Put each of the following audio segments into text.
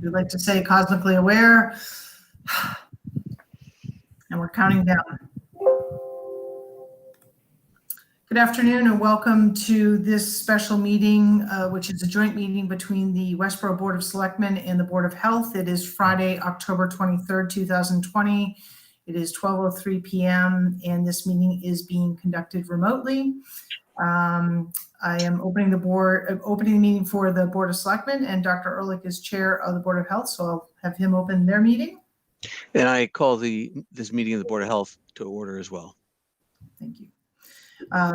we like to say cosmically aware, and we're counting down. Good afternoon and welcome to this special meeting, which is a joint meeting between the Westborough Board of Selectmen and the Board of Health. It is Friday, October 23rd, 2020. It is 12:03 p.m. and this meeting is being conducted remotely. I am opening the meeting for the Board of Selectmen, and Dr. Ehrlich is chair of the Board of Health, so I'll have him open their meeting. And I call this meeting of the Board of Health to order as well. Thank you.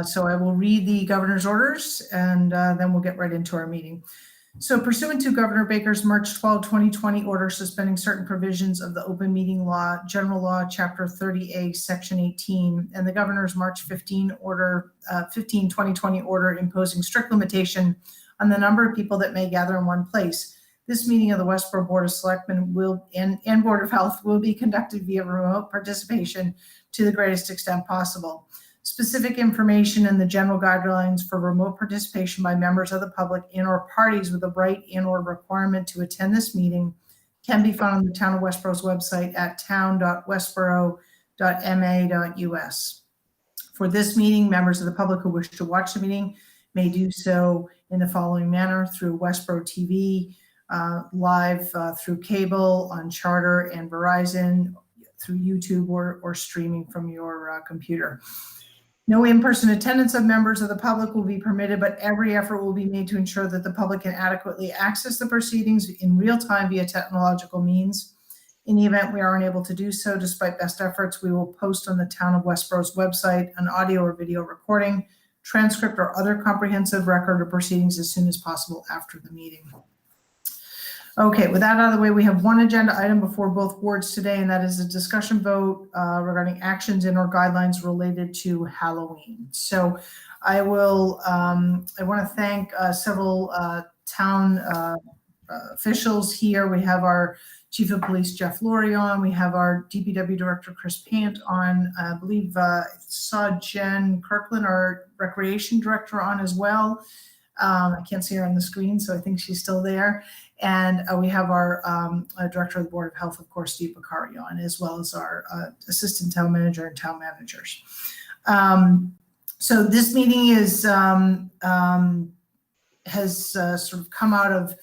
So I will read the governor's orders and then we'll get right into our meeting. So pursuant to Governor Baker's March 12, 2020 order suspending certain provisions of the Open Meeting Law, General Law, Chapter 30A, Section 18, and the Governor's March 15, 2020 order imposing strict limitation on the number of people that may gather in one place, this meeting of the Westborough Board of Selectmen and Board of Health will be conducted via remote participation to the greatest extent possible. Specific information and the general guidelines for remote participation by members of the public and or parties with a right and or requirement to attend this meeting can be found on the Town of Westborough's website at town.westborough.ma.us. For this meeting, members of the public who wish to watch the meeting may do so in the following manner: through Westborough TV, live through cable on Charter and Verizon, through YouTube or streaming from your computer. No in-person attendance of members of the public will be permitted, but every effort will be made to ensure that the public can adequately access the proceedings in real time via technological means. In the event we are unable to do so, despite best efforts, we will post on the Town of Westborough's website an audio or video recording, transcript, or other comprehensive record of proceedings as soon as possible after the meeting. Okay, with that out of the way, we have one agenda item before both boards today, and that is a discussion vote regarding actions and or guidelines related to Halloween. So I want to thank several town officials here. We have our Chief of Police, Jeff Laurie, on. We have our DPW Director, Chris Pant, on. I believe I saw Jen Kirkland, our Recreation Director, on as well. I can't see her on the screen, so I think she's still there. And we have our Director of the Board of Health, of course, Steve Bakari, on, as well as our Assistant Town Manager and Town Managers. So this meeting has sort of come out of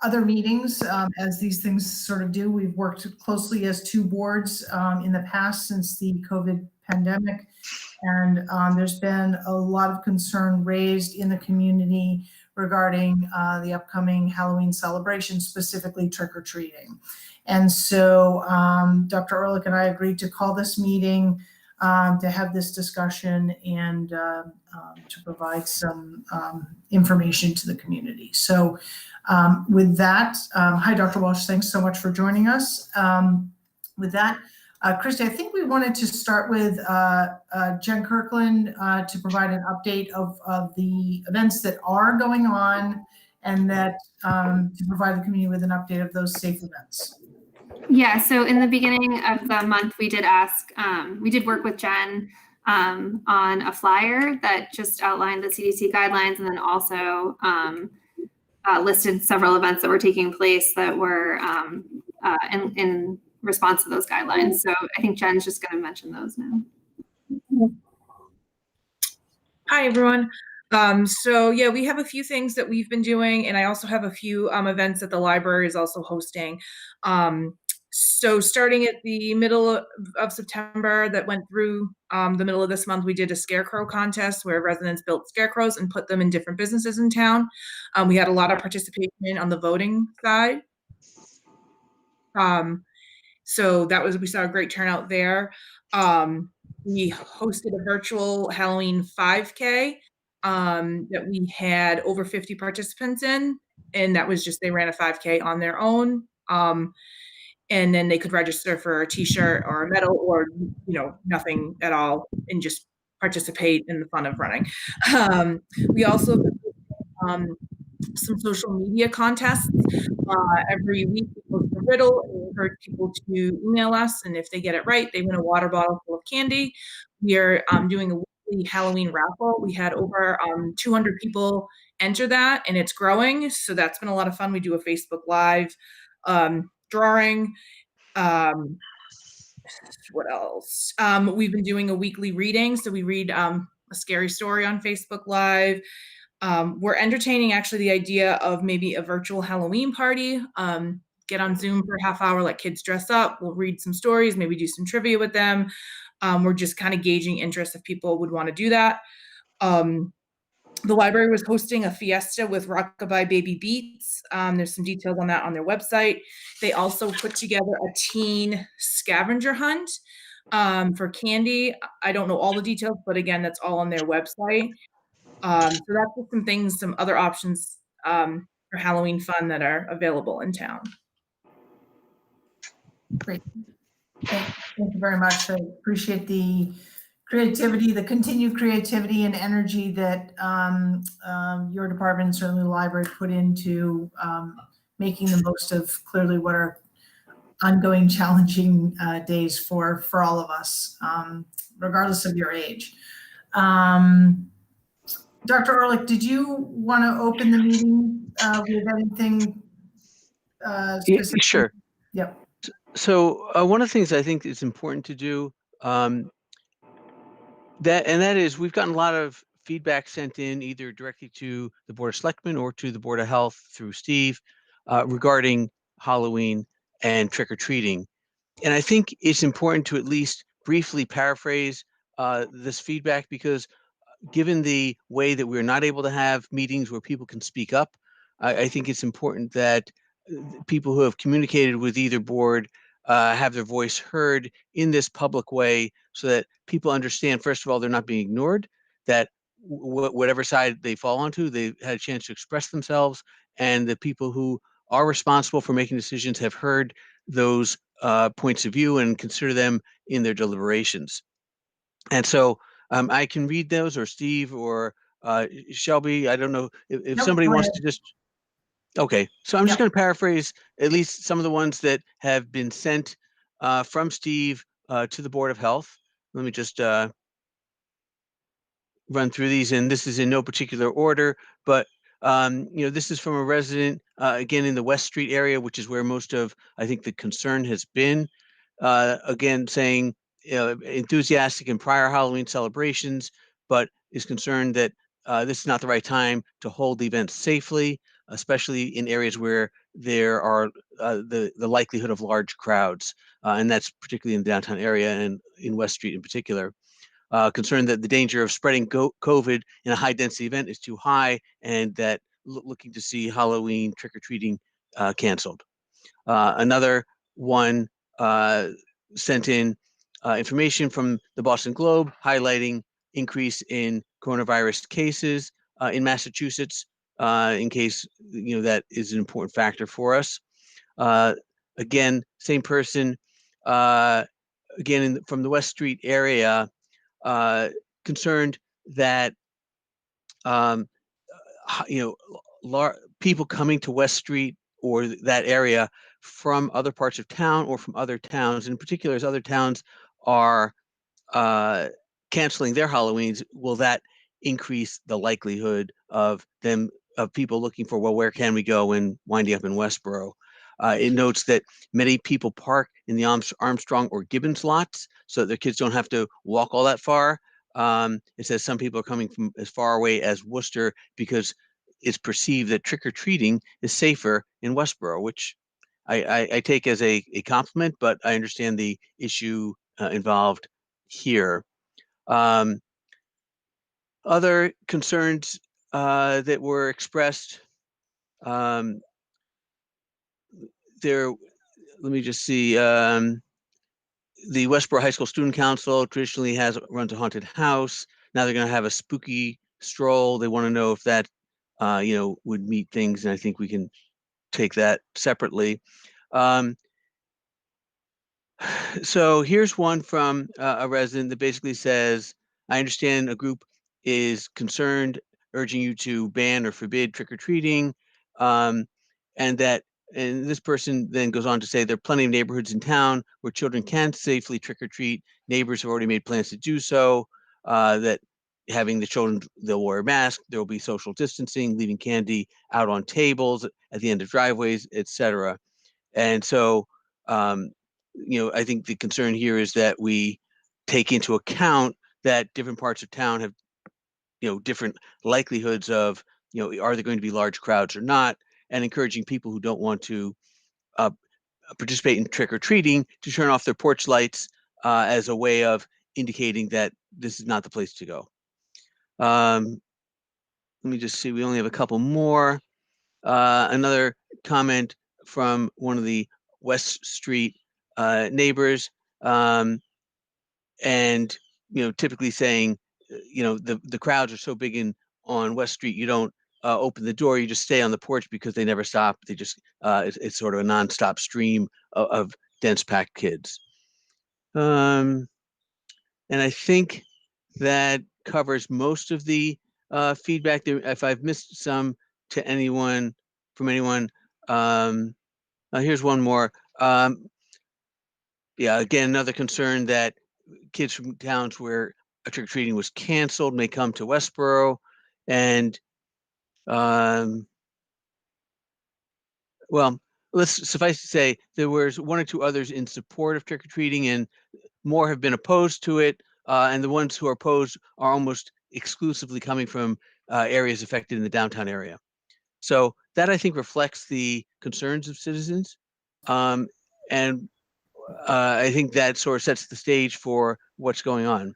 other meetings, as these things sort of do. We've worked closely as two boards in the past since the COVID pandemic. And there's been a lot of concern raised in the community regarding the upcoming Halloween celebration, specifically trick-or-treating. And so Dr. Ehrlich and I agreed to call this meeting to have this discussion and to provide some information to the community. So with that, hi, Dr. Walsh, thanks so much for joining us. With that, Christy, I think we wanted to start with Jen Kirkland to provide an update of the events that are going on and that to provide the community with an update of those safe events. Yeah, so in the beginning of the month, we did work with Jen on a flyer that just outlined the CDC guidelines and then also listed several events that were taking place that were in response to those guidelines. So I think Jen's just going to mention those now. Hi, everyone. So yeah, we have a few things that we've been doing, and I also have a few events that the library is also hosting. So starting at the middle of September that went through the middle of this month, we did a Scarecrow Contest where residents built scarecrows and put them in different businesses in town. We had a lot of participation on the voting side. So we saw a great turnout there. We hosted a virtual Halloween 5K that we had over 50 participants in, and that was just, they ran a 5K on their own. And then they could register for a t-shirt or a medal or, nothing at all and just participate in the fun of running. We also some social media contests. Every week we post a riddle and encourage people to email us, and if they get it right, they win a water bottle full of candy. We are doing a weekly Halloween raffle. We had over 200 people enter that, and it's growing. So that's been a lot of fun. We do a Facebook Live drawing. What else? We've been doing a weekly reading. So we read a scary story on Facebook Live. We're entertaining actually the idea of maybe a virtual Halloween party. Get on Zoom for a half hour, let kids dress up. We'll read some stories, maybe do some trivia with them. We're just kind of gauging interest if people would want to do that. The library was hosting a fiesta with Rockabye Baby Beats. There's some details on that on their website. They also put together a teen scavenger hunt for candy. I don't know all the details, but again, that's all on their website. So that's just some things, some other options for Halloween fun that are available in town. Great. Thank you very much. I appreciate the creativity, the continued creativity and energy that your department, and certainly the library, put into making the most of clearly what are ongoing challenging days for all of us, regardless of your age. Dr. Ehrlich, did you want to open the meeting with anything specific? Sure. Yep. So one of the things I think is important to do that is we've gotten a lot of feedback sent in either directly to the Board of Selectmen or to the Board of Health through Steve regarding Halloween and trick-or-treating. And I think it's important to at least briefly paraphrase this feedback, because given the way that we're not able to have meetings where people can speak up, I think it's important that people who have communicated with either board have their voice heard in this public way, so that people understand, first of all, they're not being ignored, that whatever side they fall onto, they've had a chance to express themselves, and the people who are responsible for making decisions have heard those points of view and consider them in their deliberations. And so I can read those, or Steve, or Shelby. I don't know if Nope, somebody go wants ahead. to just. Okay, so I'm just Yep. going to paraphrase at least some of the ones that have been sent from Steve to the Board of Health. Let me just run through these, and this is in no particular order, but this is from a resident, again, in the West Street area, which is where most of, I think, the concern has been. Again, saying enthusiastic in prior Halloween celebrations, but is concerned that this is not the right time to hold the event safely, especially in areas where there are the likelihood of large crowds, and that's particularly in the downtown area and in West Street in particular. Concerned that the danger of spreading COVID in a high-density event is too high, and that looking to see Halloween trick-or-treating canceled. Another one sent in information from the Boston Globe highlighting increase in coronavirus cases in Massachusetts, in case that is an important factor for us. Again, same person, again from the West Street area, concerned that people coming to West Street or that area from other parts of town or from other towns, in particular, as other towns are canceling their Halloweens, will that increase the likelihood of people looking for, well, where can we go, and winding up in Westborough? It notes that many people park in the Armstrong or Gibbons lots so that their kids don't have to walk all that far. It says some people are coming from as far away as Worcester because it's perceived that trick-or-treating is safer in Westborough, which I take as a compliment, but I understand the issue involved here. Other concerns that were expressed there, let me just see. The Westborough High School Student Council traditionally runs a haunted house. Now they're going to have a spooky stroll. They want to know if that, would meet things, and I think we can take that separately. So here's one from a resident that basically says, I understand a group is concerned, urging you to ban or forbid trick-or-treating, and this person then goes on to say there are plenty of neighborhoods in town where children can safely trick-or-treat. Neighbors have already made plans to do so, that having the children, they'll wear a mask, there will be social distancing, leaving candy out on tables at the end of driveways, etc. And so, I think the concern here is that we take into account that different parts of town have, different likelihoods of, are there going to be large crowds or not, and encouraging people who don't want to participate in trick or treating to turn off their porch lights as a way of indicating that this is not the place to go. Let me just see, we only have a couple more. Another comment from one of the West Street neighbors, and typically saying, the crowds are so big on West Street, you don't open the door, you just stay on the porch because they never stop. They just it's sort of a nonstop stream of dense packed kids. And I think that covers most of the feedback there. If I've missed some to anyone, here's one more. Again, another concern that kids from towns where trick-or-treating was canceled may come to Westborough. And well, let's suffice to say there was one or two others in support of trick-or-treating, and more have been opposed to it. And the ones who are opposed are almost exclusively coming from areas affected in the downtown area. So that, I think, reflects the concerns of citizens. And I think that sort of sets the stage for what's going on.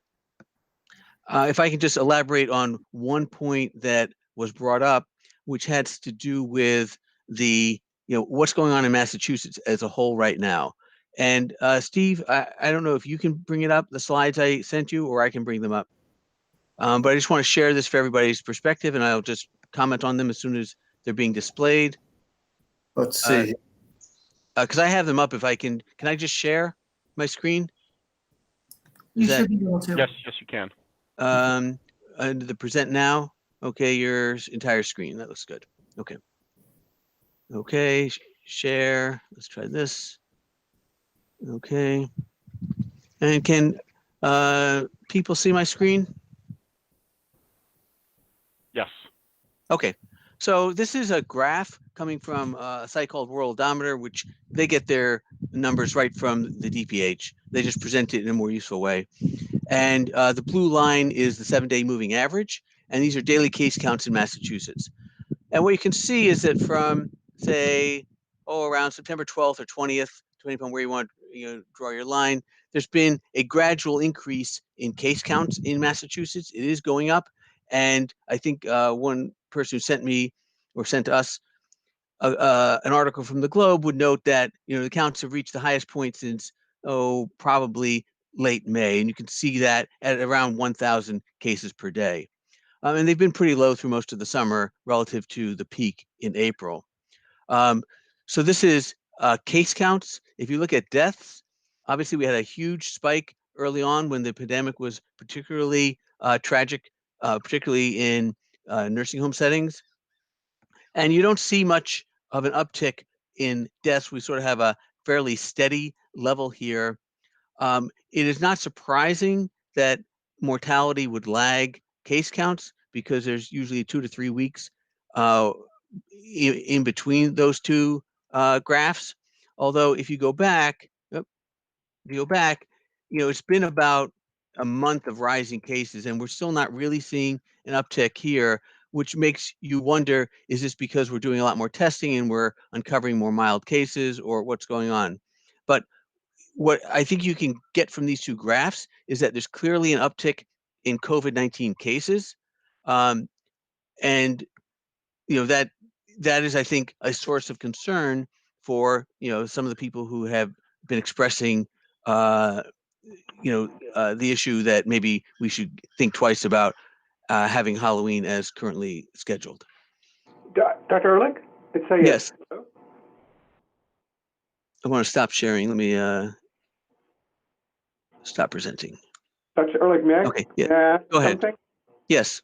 If I can just elaborate on one point that was brought up, which has to do with the, what's going on in Massachusetts as a whole right now. And Steve, I don't know if you can bring it up, the slides I sent you, or I can bring them up. But I just want to share this for everybody's perspective, and I'll just comment on them as soon as they're being displayed. Let's see. Because I have them up. If I can I just share my screen? You should be able to. Yes, you can. Under the present now. Okay, your entire screen. That looks good. Okay, share. Let's try this. Okay. And can people see my screen? Yes. Okay. So this is a graph coming from a site called World Odometer, which they get their numbers right from the DPH. They just present it in a more useful way. And the blue line is the 7-day moving average. And these are daily case counts in Massachusetts. And what you can see is that from, say, around September 12th or 20th, depending upon where you want to draw your line, there's been a gradual increase in case counts in Massachusetts. It is going up. And I think one person who sent me or sent us an article from the Globe would note that, the counts have reached the highest point since, probably late May. And you can see that at around 1,000 cases per day. And they've been pretty low through most of the summer relative to the peak in April. So this is case counts. If you look at deaths, obviously we had a huge spike early on when the pandemic was particularly tragic, particularly in nursing home settings. And you don't see much of an uptick in deaths. We sort of have a fairly steady level here. It is not surprising that mortality would lag case counts because there's usually 2 to 3 weeks in between those two graphs. Although if you go back, it's been about a month of rising cases, and we're still not really seeing an uptick here, which makes you wonder, is this because we're doing a lot more testing and we're uncovering more mild cases, or what's going on? But what I think you can get from these two graphs is that there's clearly an uptick in COVID-19 cases. And, that is, I think, a source of concern for, some of the people who have been expressing, the issue that maybe we should think twice about having Halloween as currently scheduled. Dr. Ehrlich, it's a yes. I want to stop sharing. Let me stop presenting. Dr. Ehrlich, may I? Okay, yeah. Go ahead. Something? Yes.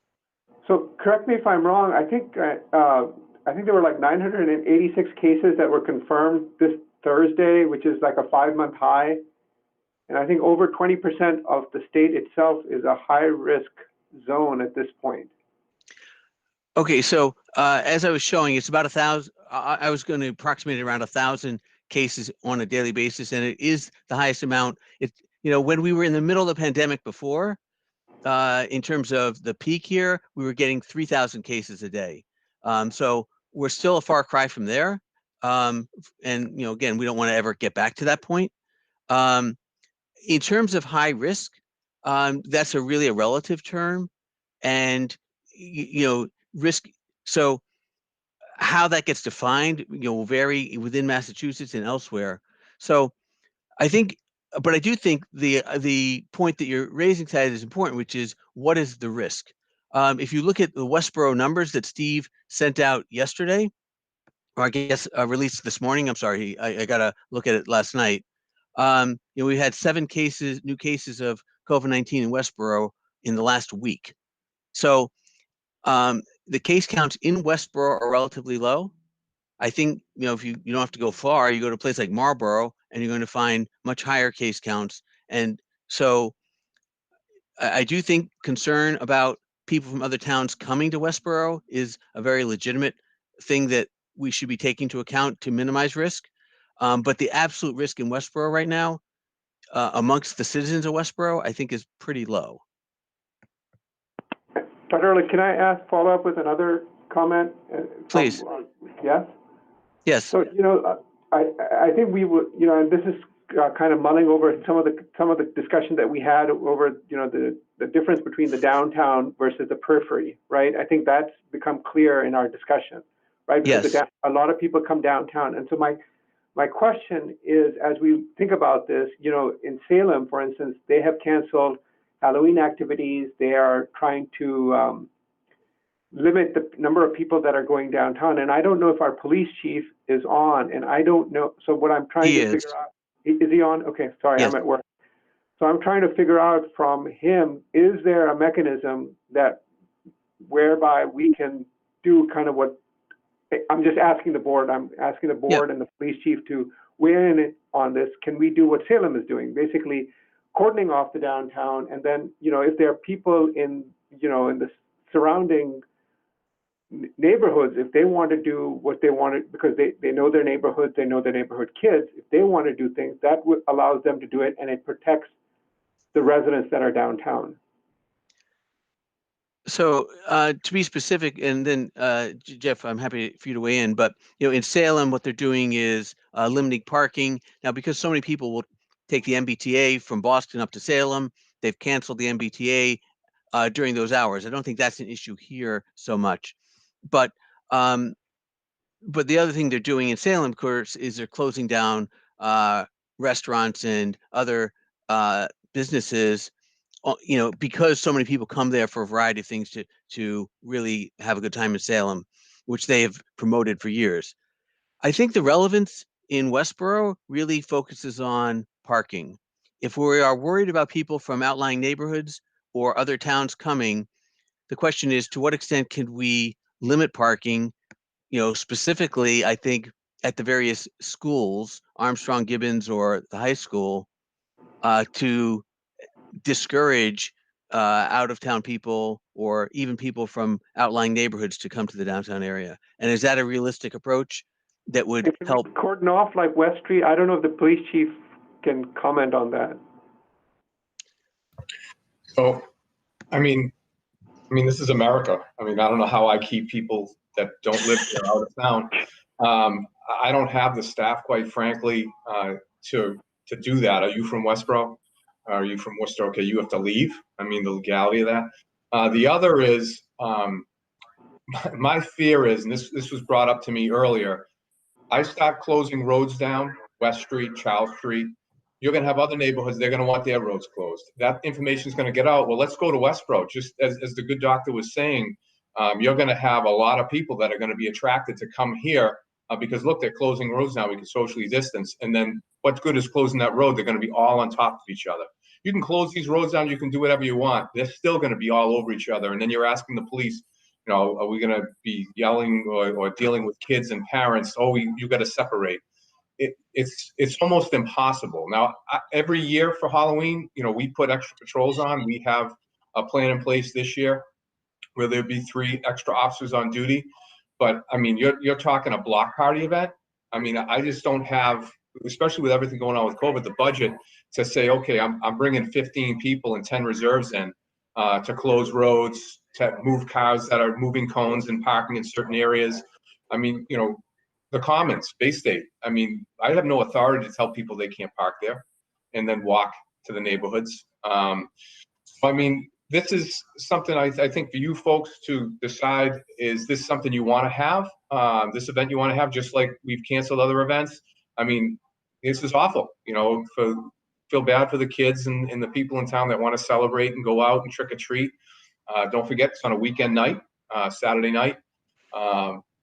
So correct me if I'm wrong. I think there were like 986 cases that were confirmed this Thursday, which is like a 5-month high. And I think over 20% of the state itself is a high-risk zone at this point? Okay, so as I was showing, it's about 1,000. I was going to approximate around 1,000 cases on a daily basis, and it is the highest amount. When we were in the middle of the pandemic before, in terms of the peak here, we were getting 3,000 cases a day. So we're still a far cry from there. And again, we don't want to ever get back to that point. In terms of high risk, that's really a relative term, and risk. So how that gets defined, will vary within Massachusetts and elsewhere. So I think, but I do think the point that you're raising, Thad, is important, which is what is the risk? If you look at the Westborough numbers that Steve sent out yesterday, or I guess released this morning. I'm sorry, I got to look at it last night. We had 7 new cases of COVID-19 in Westborough in the last week. So the case counts in Westborough are relatively low. I think, if you don't have to go far, you go to a place like Marlborough and you're going to find much higher case counts. And so I do think concern about people from other towns coming to Westborough is a very legitimate thing that we should be taking into account to minimize risk. But the absolute risk in Westborough right now, amongst the citizens of Westborough, I think is pretty low. Dr. Ehrlich, can I follow up with another comment? Please. Yes? Yes. So, I think we would, and this is kind of mulling over some of the discussion that we had over, the difference between the downtown versus the periphery, right? I think that's become clear in our discussion, right? Because yes. A lot of people come downtown. And so my question is, as we think about this, in Salem, for instance, they have canceled Halloween activities. They are trying to limit the number of people that are going downtown. And I don't know if our police chief is on, and I don't know. So what I'm trying to figure out, is he on? Okay, sorry, yes. I'm at work. So I'm trying to figure out from him, is there a mechanism whereby we can do kind of what, I'm just asking the board, and the police chief to weigh in on this. Can we do what Salem is doing? Basically cordoning off the downtown, and then, if there are people in the surrounding neighborhoods, if they want to do what they want to, because they know their neighborhoods, they know their neighborhood kids, if they want to do things, that allows them to do it, and it protects the residents that are downtown. So to be specific, and then Jeff, I'm happy for you to weigh in, but in Salem, what they're doing is limiting parking. Now, because so many people will take the MBTA from Boston up to Salem, they've canceled the MBTA during those hours. I don't think that's an issue here so much. But the other thing they're doing in Salem, of course, is they're closing down restaurants and other businesses, because so many people come there for a variety of things to really have a good time in Salem, which they have promoted for years. I think the relevance in Westborough really focuses on parking. If we are worried about people from outlying neighborhoods or other towns coming, the question is, to what extent can we limit parking? Specifically, I think at the various schools, Armstrong, Gibbons, or the high school, to discourage out-of-town people or even people from outlying neighborhoods to come to the downtown area. And is that a realistic approach that would help? Cordon off like West Street? I don't know if the police chief can comment on that. So, I mean, this is America. I don't know how I keep people that don't live here out of town. I don't have the staff, quite frankly, to do that. Are you from Westborough? Are you from Worcester? Okay, you have to leave. The legality of that. The other is, my fear is, and this was brought up to me earlier, I start closing roads down, West Street, Charles Street. You're going to have other neighborhoods, they're going to want their roads closed. That information is going to get out. Well, let's go to Westborough. Just as the good doctor was saying, you're going to have a lot of people that are going to be attracted to come here because, look, they're closing roads now. We can socially distance. And then what good is closing that road? They're going to be all on top of each other. You can close these roads down. You can do whatever you want. They're still going to be all over each other. And then you're asking the police, are we going to be yelling or dealing with kids and parents? Oh, you got to separate. It's almost impossible. Now, every year for Halloween, we put extra patrols on. We have a plan in place this year where there'd be 3 extra officers on duty. But I mean, you're talking a block party event. I mean, I just don't have, especially with everything going on with COVID, the budget to say, okay, I'm bringing 15 people and 10 reserves in to close roads, to move cars that are moving cones and parking in certain areas. I mean, you know, the Commons, Bay State. I mean, I have no authority to tell people they can't park there and then walk to the neighborhoods. I mean, this is something I think for you folks to decide, is this something you want to have? This event you want to have, just like we've canceled other events? I mean, this is awful, you know, feel bad for the kids and the people in town that want to celebrate and go out and trick or treat. Don't forget, it's on a weekend night, Saturday night.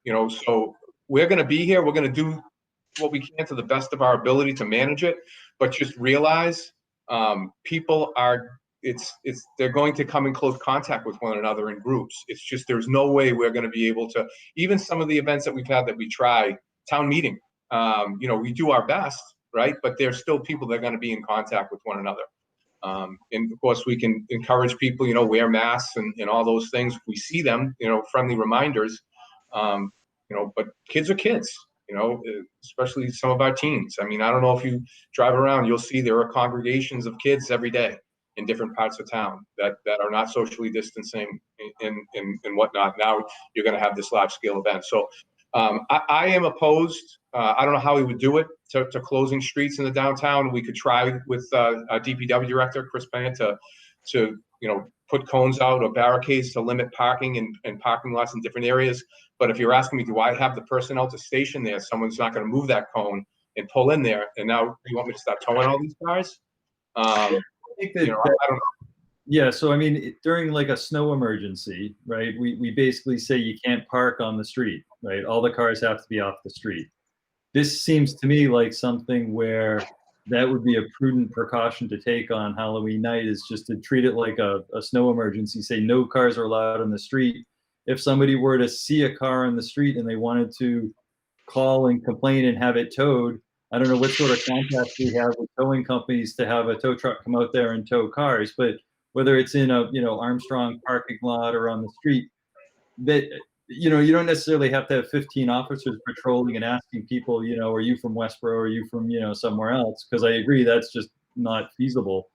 You know, so we're going to be here. We're going to do what we can to the best of our ability to manage it, but just realize people are, they're going to come in close contact with one another in groups. It's just, there's no way we're going to be able to, even some of the events that we've had that we try, town meeting, you know, we do our best, right? But there's still people that are going to be in contact with one another. And of course we can encourage people, you know, wear masks and all those things. We see them, you know, friendly reminders, you know, but kids are kids, you know, especially some of our teens. I mean, I don't know if you drive around, you'll see there are congregations of kids every day in different parts of town that are not socially distancing and whatnot. Now you're going to have this large scale event. So I am opposed. I don't know how we would do it to closing streets in the downtown. We could try with our DPW director, Chris Payne, to you know, put cones out or barricades to limit parking and parking lots in different areas. But if you're asking me, do I have the personnel to station there? Someone's not going to move that cone and pull in there. And now you want me to start towing all these cars? I think that, you know, I don't know. yeah, so I mean, during like a snow emergency, right, we basically say you can't park on the street, right? All the cars have to be off the street. This seems to me like something where that would be a prudent precaution to take on Halloween night, is just to treat it like a snow emergency, say no cars are allowed on the street. If somebody were to see a car on the street and they wanted to call and complain and have it towed, I don't know what sort of contact we have with towing companies to have a tow truck come out there and tow cars, but whether it's in a, you know, Armstrong parking lot or on the street, that, you know, you don't necessarily have to have 15 officers patrolling and asking people, you know, are you from Westborough? Are you from, you know, somewhere else? Because I agree that's just not feasible.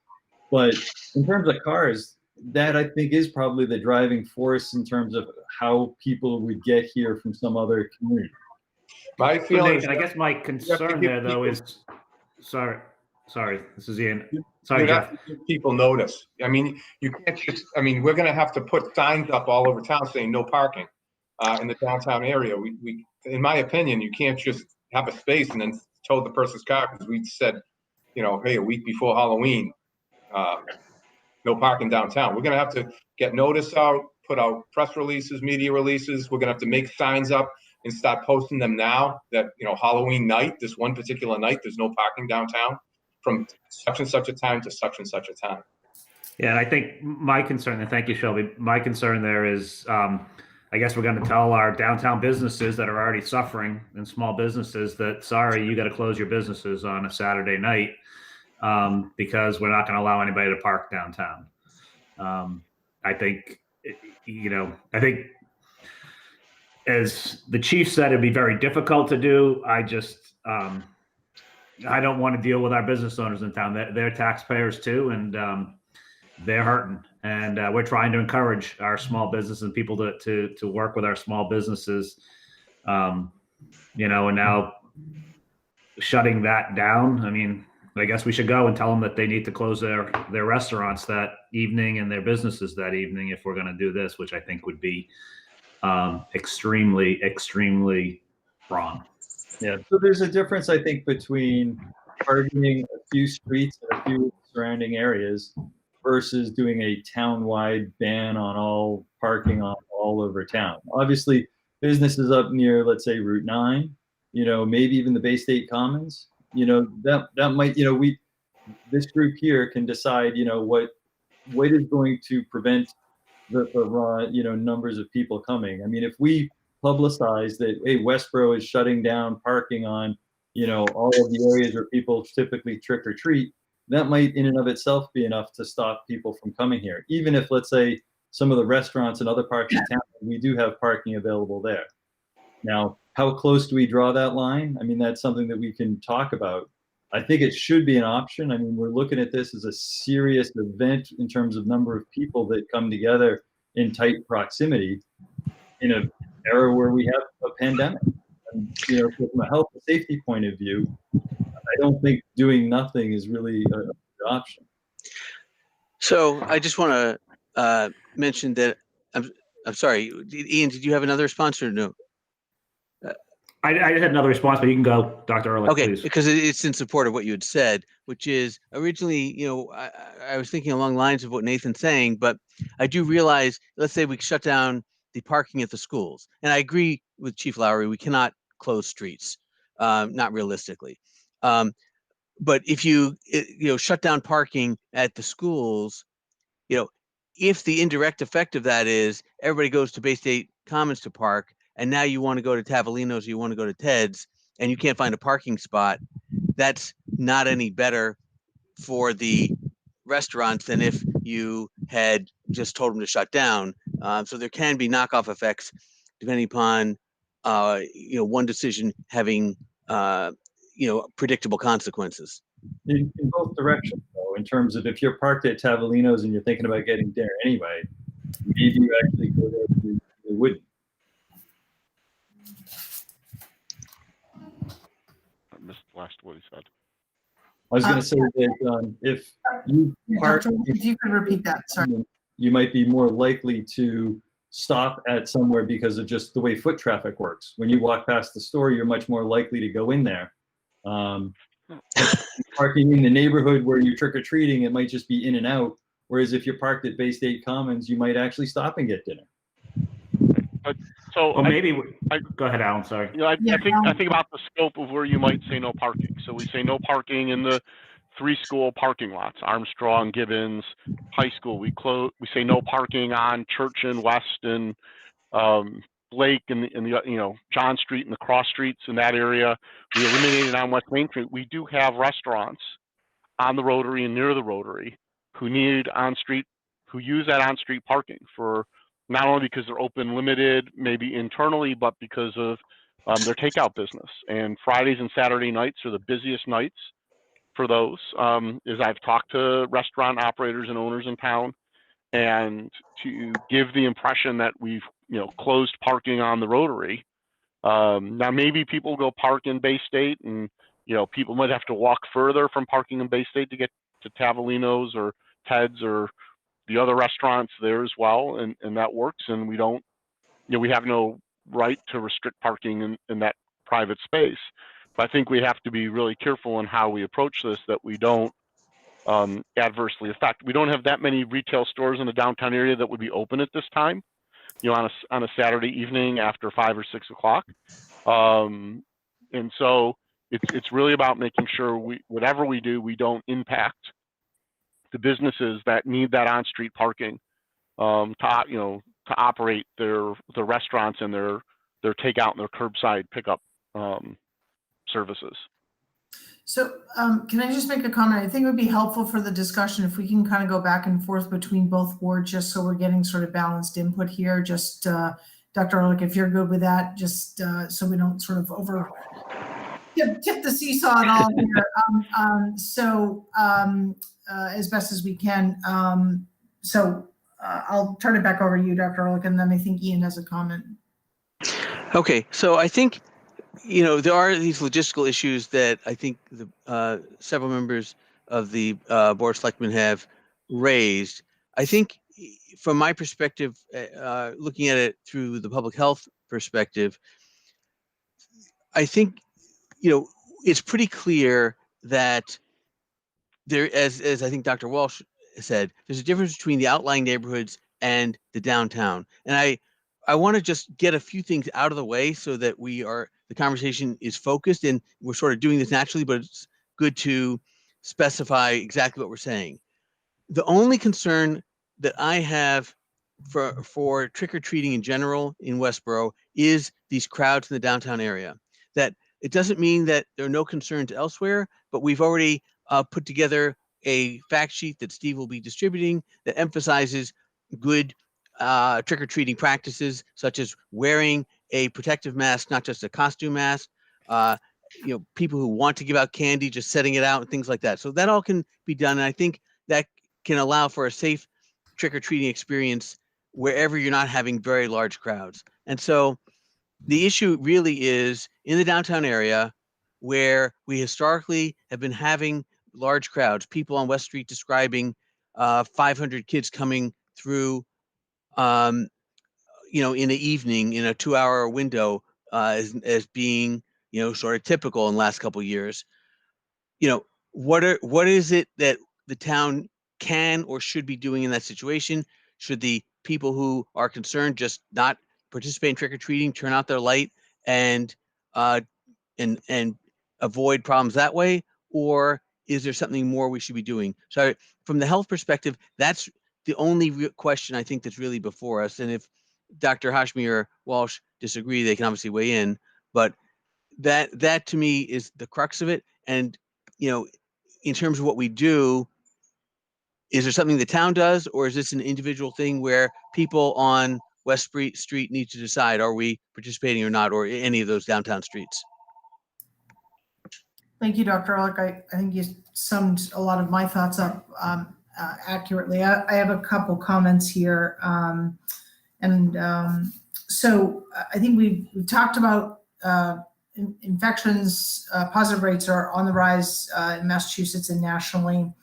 But in terms of cars, that I think is probably the driving force in terms of how people would get here from some other community. My So feeling Nathan, I guess my concern there though is, sorry, this is Ian. Sorry, you'd Jeff. have to give people notice. I mean, you can't just, I mean, we're going to have to put signs up all over town saying no parking in the downtown area. We, in my opinion, you can't just have a space and then tow the person's car, because we said, you know, hey, a week before Halloween, no parking downtown. We're going to have to get notice out, put out press releases, media releases. We're going to have to make signs up and start posting them now that, you know, Halloween night, this one particular night, there's no parking downtown from such and such a time to such and such a time. Yeah, and I think my concern, and thank you, Shelby, my concern there is, I guess we're going to tell our downtown businesses that are already suffering, and small businesses, that, sorry, you got to close your businesses on a Saturday night because we're not going to allow anybody to park downtown. I think, you know, I think as the chief said, it'd be very difficult to do. I just, I don't want to deal with our business owners in town. They're taxpayers too, and they're hurting. And we're trying to encourage our small business and people to work with our small businesses. You know, and now shutting that down, I mean, I guess we should go and tell them that they need to close their restaurants that evening and their businesses that evening if we're going to do this, which I think would be extremely, extremely wrong. Yeah, so there's a difference, I think, between targeting a few streets and a few surrounding areas versus doing a town-wide ban on all parking on all over town. Obviously, businesses up near, let's say, Route 9, you know, maybe even the Bay State Commons, you know, that might, you know, this group here can decide, you know, what is going to prevent the you know, numbers of people coming. I mean, if we publicize that, hey, Westborough is shutting down parking on, you know, all of the areas where people typically trick or treat, that might in and of itself be enough to stop people from coming here. Even if, let's say, some of the restaurants in other parts of town, we do have parking available there. Now, how close do we draw that line? I mean, that's something that we can talk about. I think it should be an option. I mean, we're looking at this as a serious event in terms of number of people that come together in tight proximity in an era where we have a pandemic. And, you know, from a health and safety point of view, I don't think doing nothing is really an option. So I just want to mention that I'm sorry, Ian, did you have another response or no? I had another response, but you can go, Dr. Ehrlich, Okay, please. because it's in support of what you had said, which is originally, you know, I was thinking along the lines of what Nathan's saying, but I do realize, let's say we shut down the parking at the schools. And I agree with Chief Lowry, we cannot close streets, not realistically. But if you shut down parking at the schools, you know, if the indirect effect of that is everybody goes to Bay State Commons to park, and now you want to go to Tavolino's, you want to go to Ted's, and you can't find a parking spot, that's not any better for the restaurants than if you had just told them to shut down. So there can be knockoff effects depending upon, one decision having, predictable consequences. In both directions, though, in terms of if you're parked at Tavolino's and you're thinking about getting dinner anyway, maybe you actually go there and you wouldn't. I missed the last what he said. I was going to say that if you park, If you could repeat that, sorry. you might be more likely to stop at somewhere because of just the way foot traffic works. When you walk past the store, you're much more likely to go in there. Parking in the neighborhood where you're trick-or-treating, it might just be in and out. Whereas if you're parked at Bay State Commons, you might actually stop and get dinner. So Well, go ahead, Alan, sorry. I think about the scope of where you might say no parking. So we say no parking in the 3 school parking lots, Armstrong, Gibbons, high school. We say no parking on Church and West and Blake and the John Street and the cross streets in that area. We eliminated on West Main Street. We do have restaurants on the Rotary and near the Rotary who use that on-street parking for not only because they're open limited, maybe internally, but because of their takeout business. And Fridays and Saturday nights are the busiest nights for those. As I've talked to restaurant operators and owners in town, and to give the impression that we've closed parking on the Rotary. Now maybe people go park in Bay State, and people might have to walk further from parking in Bay State to get to Tavolino's or Ted's or the other restaurants there as well, and that works. And we don't, we have no right to restrict parking in that private space. But I think we have to be really careful in how we approach this, that we don't adversely affect. We don't have that many retail stores in the downtown area that would be open at this time, on a Saturday evening after 5 or 6 o'clock. And so it's really about making sure whatever we do, we don't impact the businesses that need that on-street parking to operate their restaurants and their takeout and their curbside pickup services. So can I just make a comment? I think it would be helpful for the discussion if we can kind of go back and forth between both boards, just so we're getting sort of balanced input here. Just Dr. Ehrlich, if you're good with that, just so we don't sort of tip the seesaw at all here. As best as we can. I'll turn it back over to you, Dr. Ehrlich, and then I think Ian has a comment. Okay, so I think, there are these logistical issues that I think the several members of the Board of Selectmen have raised. I think from my perspective, looking at it through the public health perspective, I think, it's pretty clear that there, as I think Dr. Walsh said, there's a difference between the outlying neighborhoods and the downtown. And I want to just get a few things out of the way so that the conversation is focused, and we're sort of doing this naturally, but it's good to specify exactly what we're saying. The only concern that I have for trick-or-treating in general in Westborough is these crowds in the downtown area. That it doesn't mean that there are no concerns elsewhere, but we've already put together a fact sheet that Steve will be distributing that emphasizes good trick-or-treating practices, such as wearing a protective mask, not just a costume mask, people who want to give out candy, just setting it out and things like that. So that all can be done. And I think that can allow for a safe trick-or-treating experience wherever you're not having very large crowds. And so the issue really is in the downtown area where we historically have been having large crowds, people on West Street describing 500 kids coming through, in the evening in a 2-hour window as being, sort of typical in the last couple of years. What is it that the town can or should be doing in that situation? Should the people who are concerned just not participate in trick-or-treating, turn out their light and avoid problems that way? Or is there something more we should be doing? So from the health perspective, that's the only question I think that's really before us. And if Dr. Hashmi or Walsh disagree, they can obviously weigh in, but that to me is the crux of it. And, in terms of what we do, is there something the town does, or is this an individual thing where people on West Street need to decide, are we participating or not, or any of those downtown streets? Thank you, Dr. Ehrlich. I think you summed a lot of my thoughts up accurately. I have a couple comments here. So I think we've talked about infections, positive rates are on the rise in Massachusetts and nationally.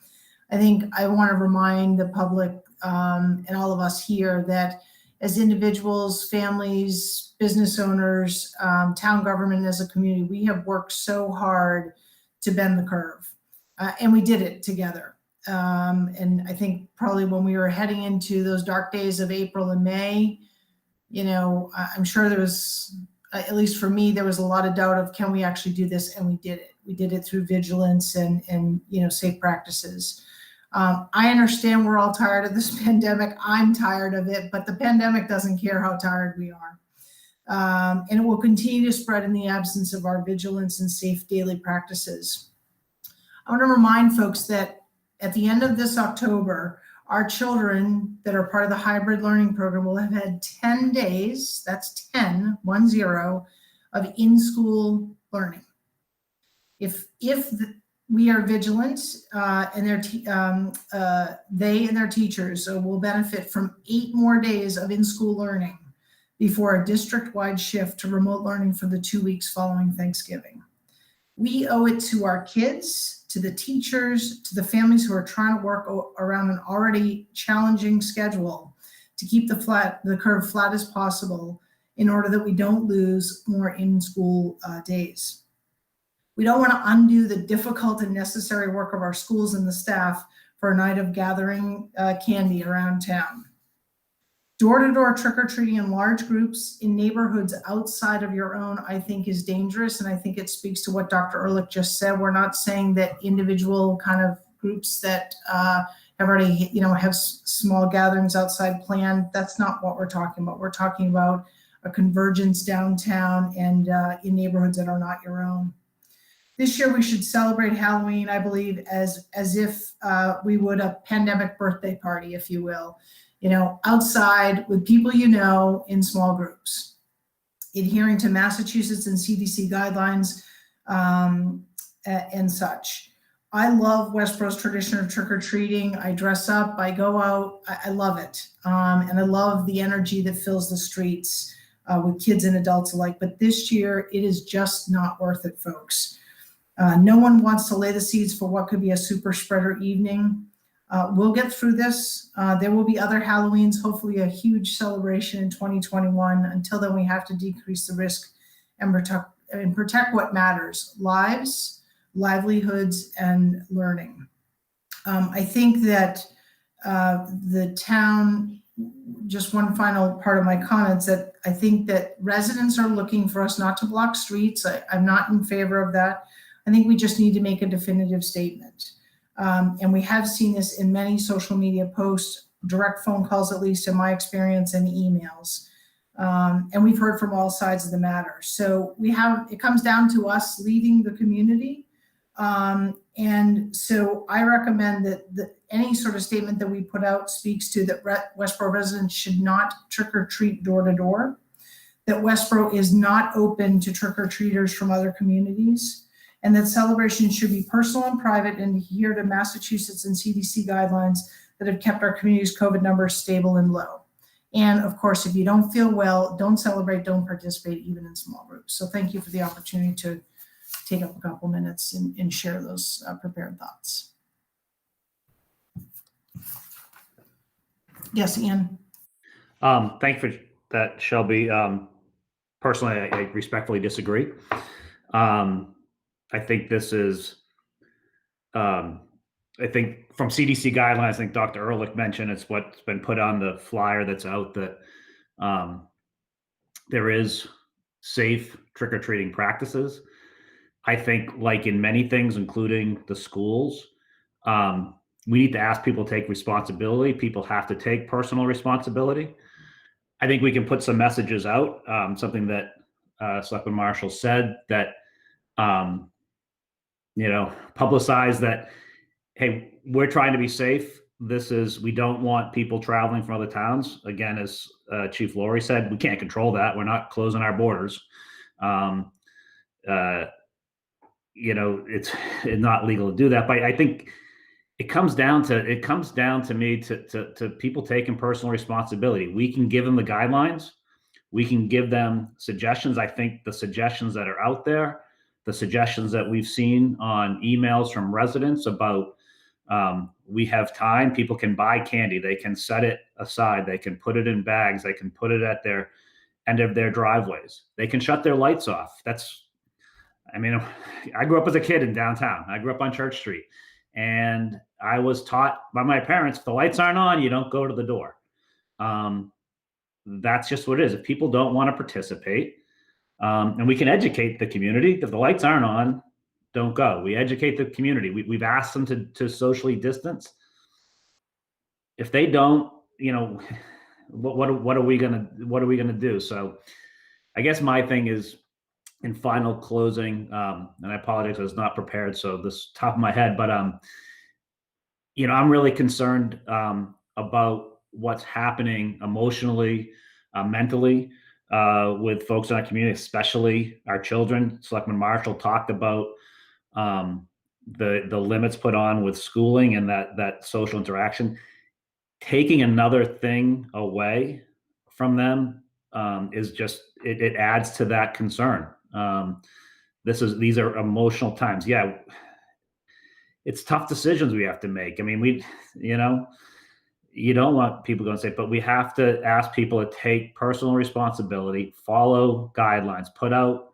I think I want to remind the public and all of us here that as individuals, families, business owners, town government as a community, we have worked so hard to bend the curve, and we did it together. And I think probably when we were heading into those dark days of April and May, I'm sure there was, at least for me, there was a lot of doubt of, can we actually do this? And we did it. We did it through vigilance and safe practices. I understand we're all tired of this pandemic. I'm tired of it, but the pandemic doesn't care how tired we are. And it will continue to spread in the absence of our vigilance and safe daily practices. I want to remind folks that at the end of this October, our children that are part of the hybrid learning program will have had 10 days, that's 10, 10, of in-school learning. If we are vigilant, and they and their teachers will benefit from 8 more days of in-school learning before a district-wide shift to remote learning for the 2 weeks following Thanksgiving. We owe it to our kids, to the teachers, to the families who are trying to work around an already challenging schedule to keep the curve flat as possible in order that we don't lose more in-school days. We don't want to undo the difficult and necessary work of our schools and the staff for a night of gathering candy around town. Door-to-door trick-or-treating in large groups in neighborhoods outside of your own, I think, is dangerous. And I think it speaks to what Dr. Ehrlich just said. We're not saying that individual kind of groups that have already, have small gatherings outside planned. That's not what we're talking about. We're talking about a convergence downtown and in neighborhoods that are not your own. This year, we should celebrate Halloween, I believe, as if we would a pandemic birthday party, if you will. Outside with people in small groups, adhering to Massachusetts and CDC guidelines and such. I love Westborough's tradition of trick-or-treating. I dress up, I go out, I love it. And I love the energy that fills the streets with kids and adults alike. But this year, it is just not worth it, folks. No one wants to lay the seeds for what could be a super spreader evening. We'll get through this. There will be other Halloweens, hopefully a huge celebration in 2021. Until then, we have to decrease the risk and protect what matters: lives, livelihoods, and learning. I think that the town, just one final part of my comments, that I think that residents are looking for us not to block streets. I'm not in favor of that. I think we just need to make a definitive statement. And we have seen this in many social media posts, direct phone calls, at least in my experience, and emails. And we've heard from all sides of the matter. So it comes down to us leading the community And so I recommend that any sort of statement that we put out speaks to that Westborough residents should not trick or treat door to door, that Westborough is not open to trick or treaters from other communities, and that celebrations should be personal and private and adhere to Massachusetts and CDC guidelines that have kept our community's COVID numbers stable and low. And of course, if you don't feel well, don't celebrate, don't participate, even in small groups. So thank you for the opportunity to take up a couple minutes and share those prepared thoughts. Yes, Ian. Thank you for that, Shelby. Personally, I respectfully disagree. I think this is, I think from CDC guidelines, I think Dr. Ehrlich mentioned it's what's been put on the flyer that's out, that there is safe trick-or-treating practices. I think, like in many things, including the schools, we need to ask people to take responsibility. People have to take personal responsibility. I think we can put some messages out, something that Selectman Marshall said, that, publicize that, hey, we're trying to be safe. We don't want people traveling from other towns. Again, as Chief Laurie said, we can't control that. We're not closing our borders. It's not legal to do that. But I think it comes down to me to people taking personal responsibility. We can give them the guidelines. We can give them suggestions. I think the suggestions that are out there, the suggestions that we've seen on emails from residents about, we have time, people can buy candy, they can set it aside, they can put it in bags, they can put it at their end of their driveways, they can shut their lights off. I grew up as a kid in downtown. I grew up on Church Street, and I was taught by my parents, if the lights aren't on, you don't go to the door. That's just what it is. If people don't want to participate, and we can educate the community, if the lights aren't on, don't go. We educate the community. We've asked them to socially distance. If they don't, what are we gonna do? So I guess my thing is, in final closing, and I apologize, I was not prepared, so this top of my head, but I'm really concerned about what's happening emotionally, mentally, with folks in our community, especially our children. Selectman Marshall talked about the limits put on with schooling and that social interaction. Taking another thing away from them is just, it adds to that concern. These are emotional times. Yeah, it's tough decisions we have to make. You don't want people going to say, but we have to ask people to take personal responsibility, follow guidelines, put out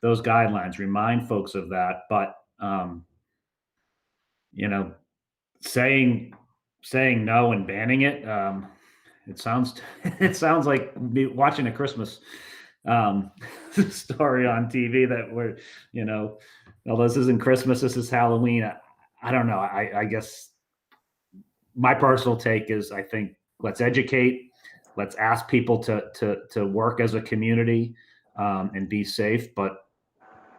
those guidelines, remind folks of that. But, saying no and banning it, it sounds like me watching a Christmas story on TV that we're, although this isn't Christmas, this is Halloween. I don't know. I guess my personal take is, I think let's educate, let's ask people to work as a community and be safe. But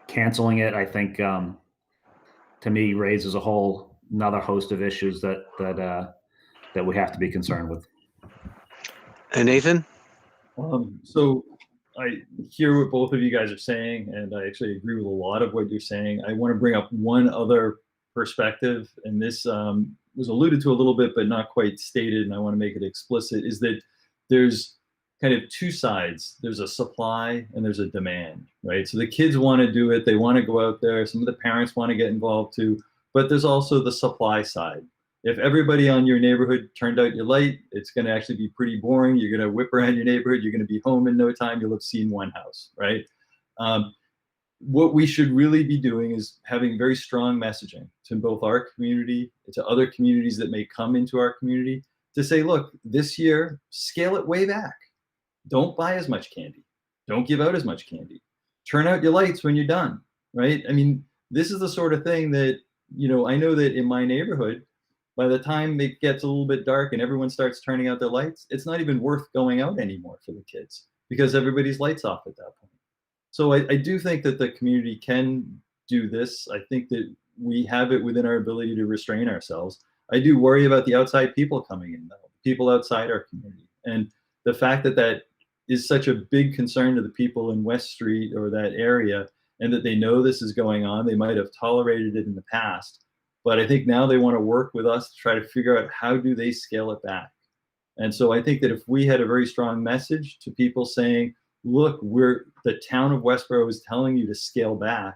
canceling it, I think, to me, raises a whole another host of issues that we have to be concerned with. And Nathan? So I hear what both of you guys are saying, and I actually agree with a lot of what you're saying. I want to bring up one other perspective, and this was alluded to a little bit, but not quite stated, and I want to make it explicit, is that there's kind of two sides. There's a supply and there's a demand, right? So the kids want to do it. They want to go out there. Some of the parents want to get involved too, but there's also the supply side. If everybody on your neighborhood turned out your light, it's going to actually be pretty boring. You're going to whip around your neighborhood. You're going to be home in no time. You'll have seen one house, right? What we should really be doing is having very strong messaging to both our community, to other communities that may come into our community, to say, look, this year, scale it way back. Don't buy as much candy. Don't give out as much candy. Turn out your lights when you're done, right? This is the sort of thing that, I know that in my neighborhood, by the time it gets a little bit dark and everyone starts turning out their lights, it's not even worth going out anymore for the kids because everybody's lights off at that point. So I do think that the community can do this. I think that we have it within our ability to restrain ourselves. I do worry about the outside people coming in, though, people outside our community. And the fact that that is such a big concern to the people in West Street or that area, and that they know this is going on. They might have tolerated it in the past, but I think now they want to work with us to try to figure out how do they scale it back. And so I think that if we had a very strong message to people saying, look, the town of Westborough is telling you to scale back.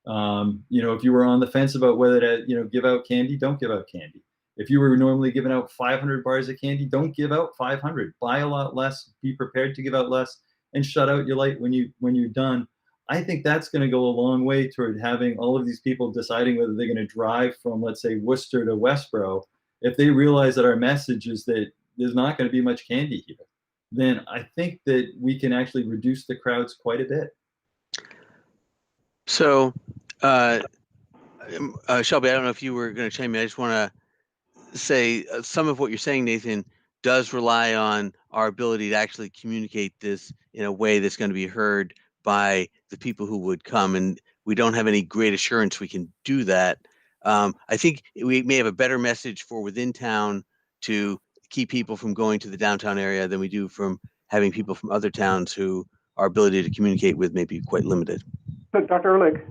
If you were on the fence about whether to, give out candy, don't give out candy. If you were normally giving out 500 bars of candy, don't give out 500. Buy a lot less, be prepared to give out less, and shut out your light when you're done. I think that's going to go a long way toward having all of these people deciding whether they're going to drive from, let's say, Worcester to Westborough. If they realize that our message is that there's not going to be much candy here, then I think that we can actually reduce the crowds quite a bit. So, Shelby, I don't know if you were going to chime in. I just want to say some of what you're saying, Nathan, does rely on our ability to actually communicate this in a way that's going to be heard by the people who would come. And we don't have any great assurance we can do that. I think we may have a better message for within town to keep people from going to the downtown area than we do from having people from other towns who our ability to communicate with may be quite limited. So Dr. Ehrlich?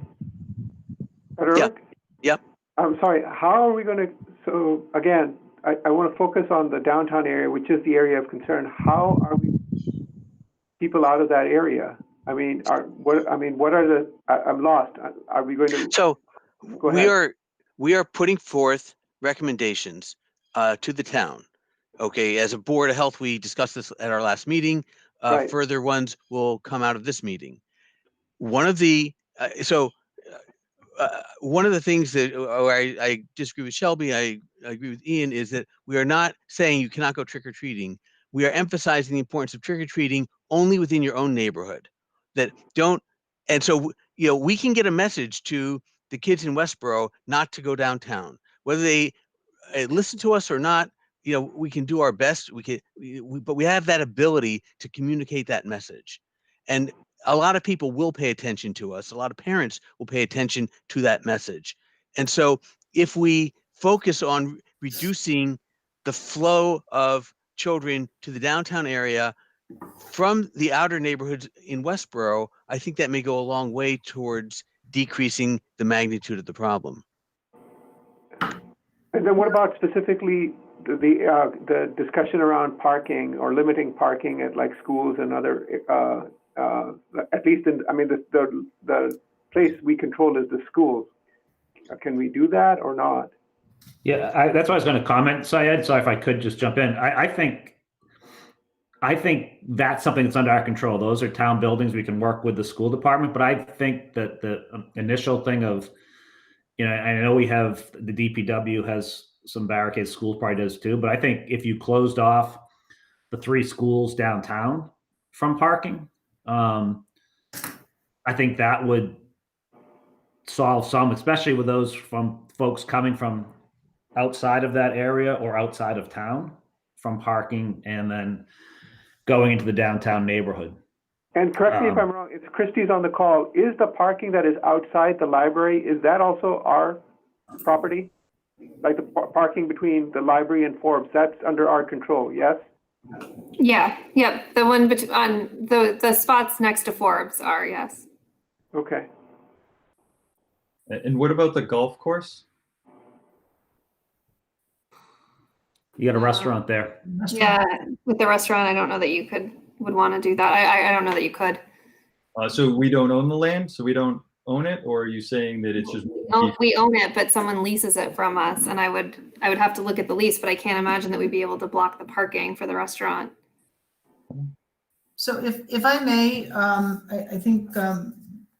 Yep. I'm sorry, how are we going to, so again, I want to focus on the downtown area, which is the area of concern. How are we people out of that area? I'm lost. Are we going to? So we are putting forth recommendations to the town. Okay, as a board of health, we discussed this at our last meeting. Right. Further ones will come out of this meeting. One of the one of the things that I disagree with Shelby, I agree with Ian, is that we are not saying you cannot go trick-or-treating. We are emphasizing the importance of trick-or-treating only within your own neighborhood. And so, we can get a message to the kids in Westborough not to go downtown. Whether they listen to us or not, we can do our best. But we have that ability to communicate that message. And a lot of people will pay attention to us. A lot of parents will pay attention to that message. And so if we focus on reducing the flow of children to the downtown area from the outer neighborhoods in Westborough, I think that may go a long way towards decreasing the magnitude of the problem. And then what about specifically the discussion around parking or limiting parking at like schools and other, at least the place we control is the schools. Can we do that or not? Yeah, that's what I was going to comment, Syed. So if I could just jump in, I think that's something that's under our control. Those are town buildings. We can work with the school department, but I think that the initial thing of, I know we have the DPW has some barricades, school probably does too, but I think if you closed off the 3 schools downtown from parking, I think that would solve some, especially with those from folks coming from outside of that area or outside of town from parking and then going into the downtown neighborhood. And correct me if I'm wrong, it's Christie's on the call. Is the parking that is outside the library, is that also our property? Like the parking between the library and Forbes, that's under our control, yes? Yeah, yep. The one on the spots next to Forbes are, yes. Okay. And what about the golf course? You got a restaurant there. Yeah, with the restaurant, I don't know that you would want to do that. I don't know that you could. So we don't own the land, so we don't own it, or are you saying that it's just? We own it, but someone leases it from us, and I would have to look at the lease, but I can't imagine that we'd be able to block the parking for the restaurant. So if I may, I think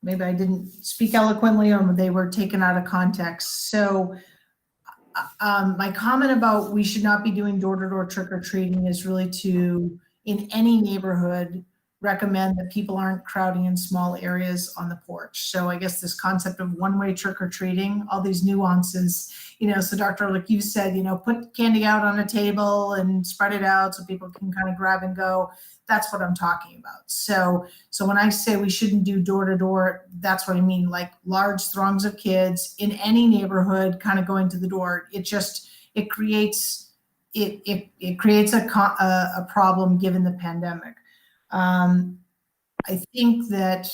maybe I didn't speak eloquently or they were taken out of context. So my comment about we should not be doing door-to-door trick-or-treating is really in any neighborhood recommend that people aren't crowding in small areas on the porch. So I guess this concept of one-way trick-or-treating, all these nuances, so Dr. like you said, put candy out on a table and spread it out so people can kind of grab and go. That's what I'm talking about. So when I say we shouldn't do door to door, that's what I mean, like large throngs of kids in any neighborhood kind of going to the door. It creates a problem given the pandemic. I think that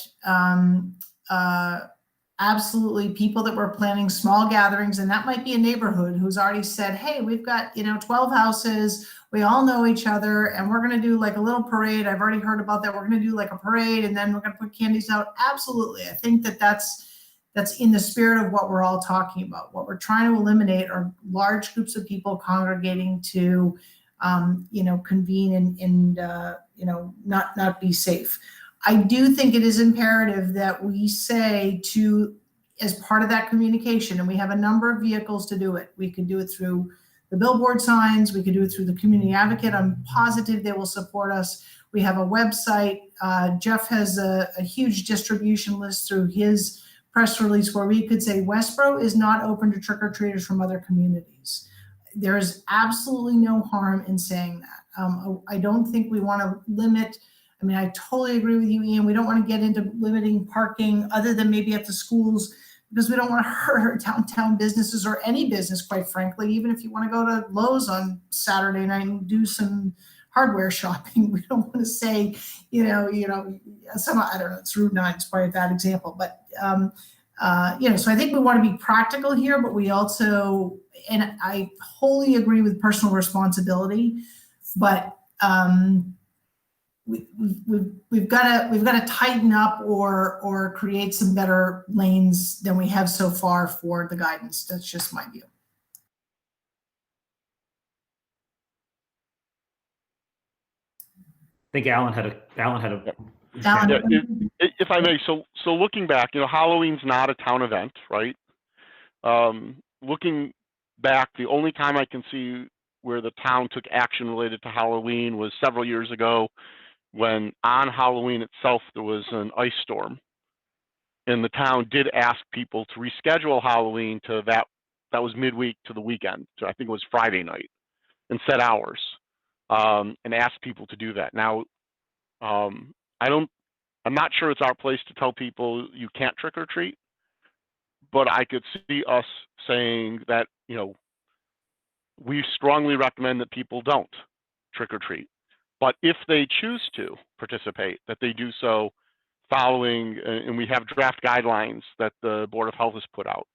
absolutely people that were planning small gatherings, and that might be a neighborhood who's already said, hey, we've got 12 houses, we all know each other, and we're going to do like a little parade. I've already heard about that. We're going to do like a parade, and then we're going to put candies out. Absolutely. I think that's in the spirit of what we're all talking about. What we're trying to eliminate are large groups of people congregating to convene and not be safe. I do think it is imperative that we say as part of that communication, and we have a number of vehicles to do it. We could do it through the billboard signs. We could do it through the community advocate. I'm positive they will support us. We have a website. Jeff has a huge distribution list through his press release where we could say Westborough is not open to trick-or-treaters from other communities. There is absolutely no harm in saying that. I don't think we want to limit. I mean, I totally agree with you, Ian. We don't want to get into limiting parking other than maybe at the schools, because we don't want to hurt downtown businesses or any business, quite frankly. Even if you want to go to Lowe's on Saturday night and do some hardware shopping, we don't want to say, I don't know, it's Route 9 is probably a bad example, but so I think we want to be practical here, but we also, and I wholly agree with personal responsibility, but we've got to tighten up or create some better lanes than we have so far for the guidance. That's just my view. I think Alan had a. Alan? If I may, so looking back, Halloween's not a town event, right? Looking back, the only time I can see where the town took action related to Halloween was several years ago, when on Halloween itself there was an ice storm, and the town did ask people to reschedule Halloween to that was midweek to the weekend. So I think it was Friday night, and set hours, and asked people to do that. Now, I'm not sure it's our place to tell people you can't trick or treat, but I could see us saying that, we strongly recommend that people don't trick or treat. But if they choose to participate, that they do so following, and we have draft guidelines that the Board of Health has put out,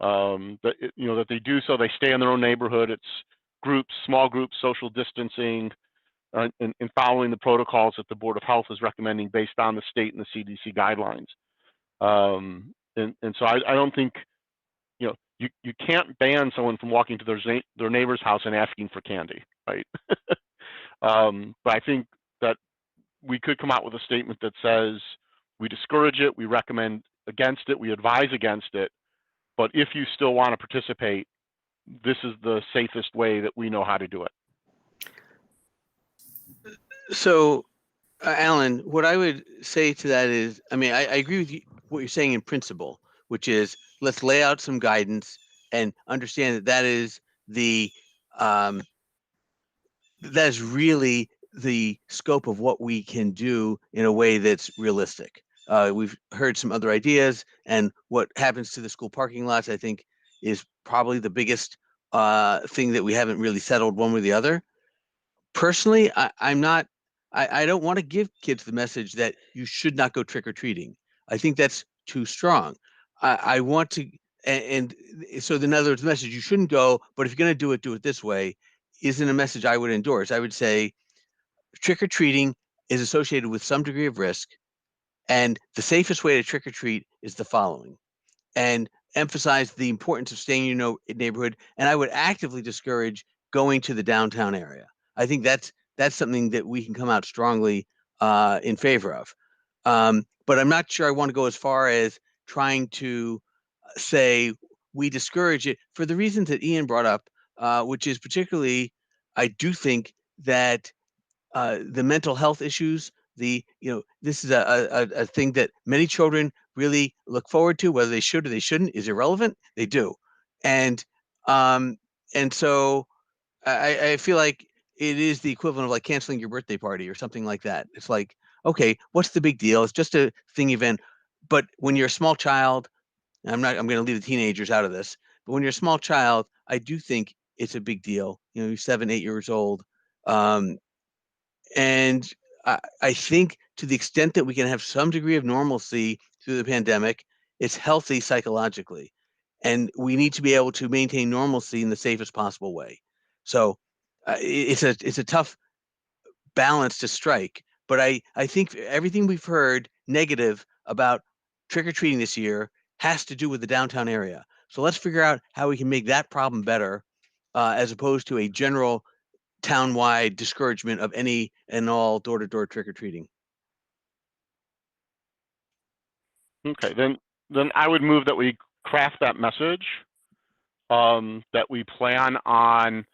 that they do so, they stay in their own neighborhood. It's groups, small groups, social distancing, and following the protocols that the Board of Health is recommending based on the state and the CDC guidelines. And so I don't think, you can't ban someone from walking to their neighbor's house and asking for candy, right? But I think that we could come out with a statement that says we discourage it, we recommend against it, we advise against it, but if you still want to participate, this is the safest way that we know how to do it. So, Alan, what I would say to that is, I mean, I agree with you, what you're saying in principle, which is let's lay out some guidance and understand that is that is really the scope of what we can do in a way that's realistic. We've heard some other ideas, and what happens to the school parking lots, I think, is probably the biggest thing that we haven't really settled one way or the other. Personally, I don't want to give kids the message that you should not go trick-or-treating. I think that's too strong. I want to, and so in other words, the message you shouldn't go, but if you're going to do it this way, isn't a message I would endorse. I would say trick-or-treating is associated with some degree of risk, and the safest way to trick-or-treat is the following, and emphasize the importance of staying in your neighborhood. And I would actively discourage going to the downtown area. I think that's something that we can come out strongly in favor of. But I'm not sure I want to go as far as trying to say we discourage it for the reasons that Ian brought up, which is particularly, I do think that the mental health issues this is a thing that many children really look forward to. Whether they should or they shouldn't is irrelevant. They do. And so I feel like it is the equivalent of like canceling your birthday party or something like that. It's like, okay, what's the big deal? It's just a thing event. But when you're a small child, I'm going to leave the teenagers out of this, but when you're a small child, I do think it's a big deal. You're 7, 8 years old. And I think to the extent that we can have some degree of normalcy through the pandemic, it's healthy psychologically. And we need to be able to maintain normalcy in the safest possible way. So it's a tough balance to strike. But I think everything we've heard negative about trick-or-treating this year has to do with the downtown area. So let's figure out how we can make that problem better, as opposed to a general town-wide discouragement of any and all door-to-door trick-or-treating. Okay, then I would move that we craft that message, that we plan on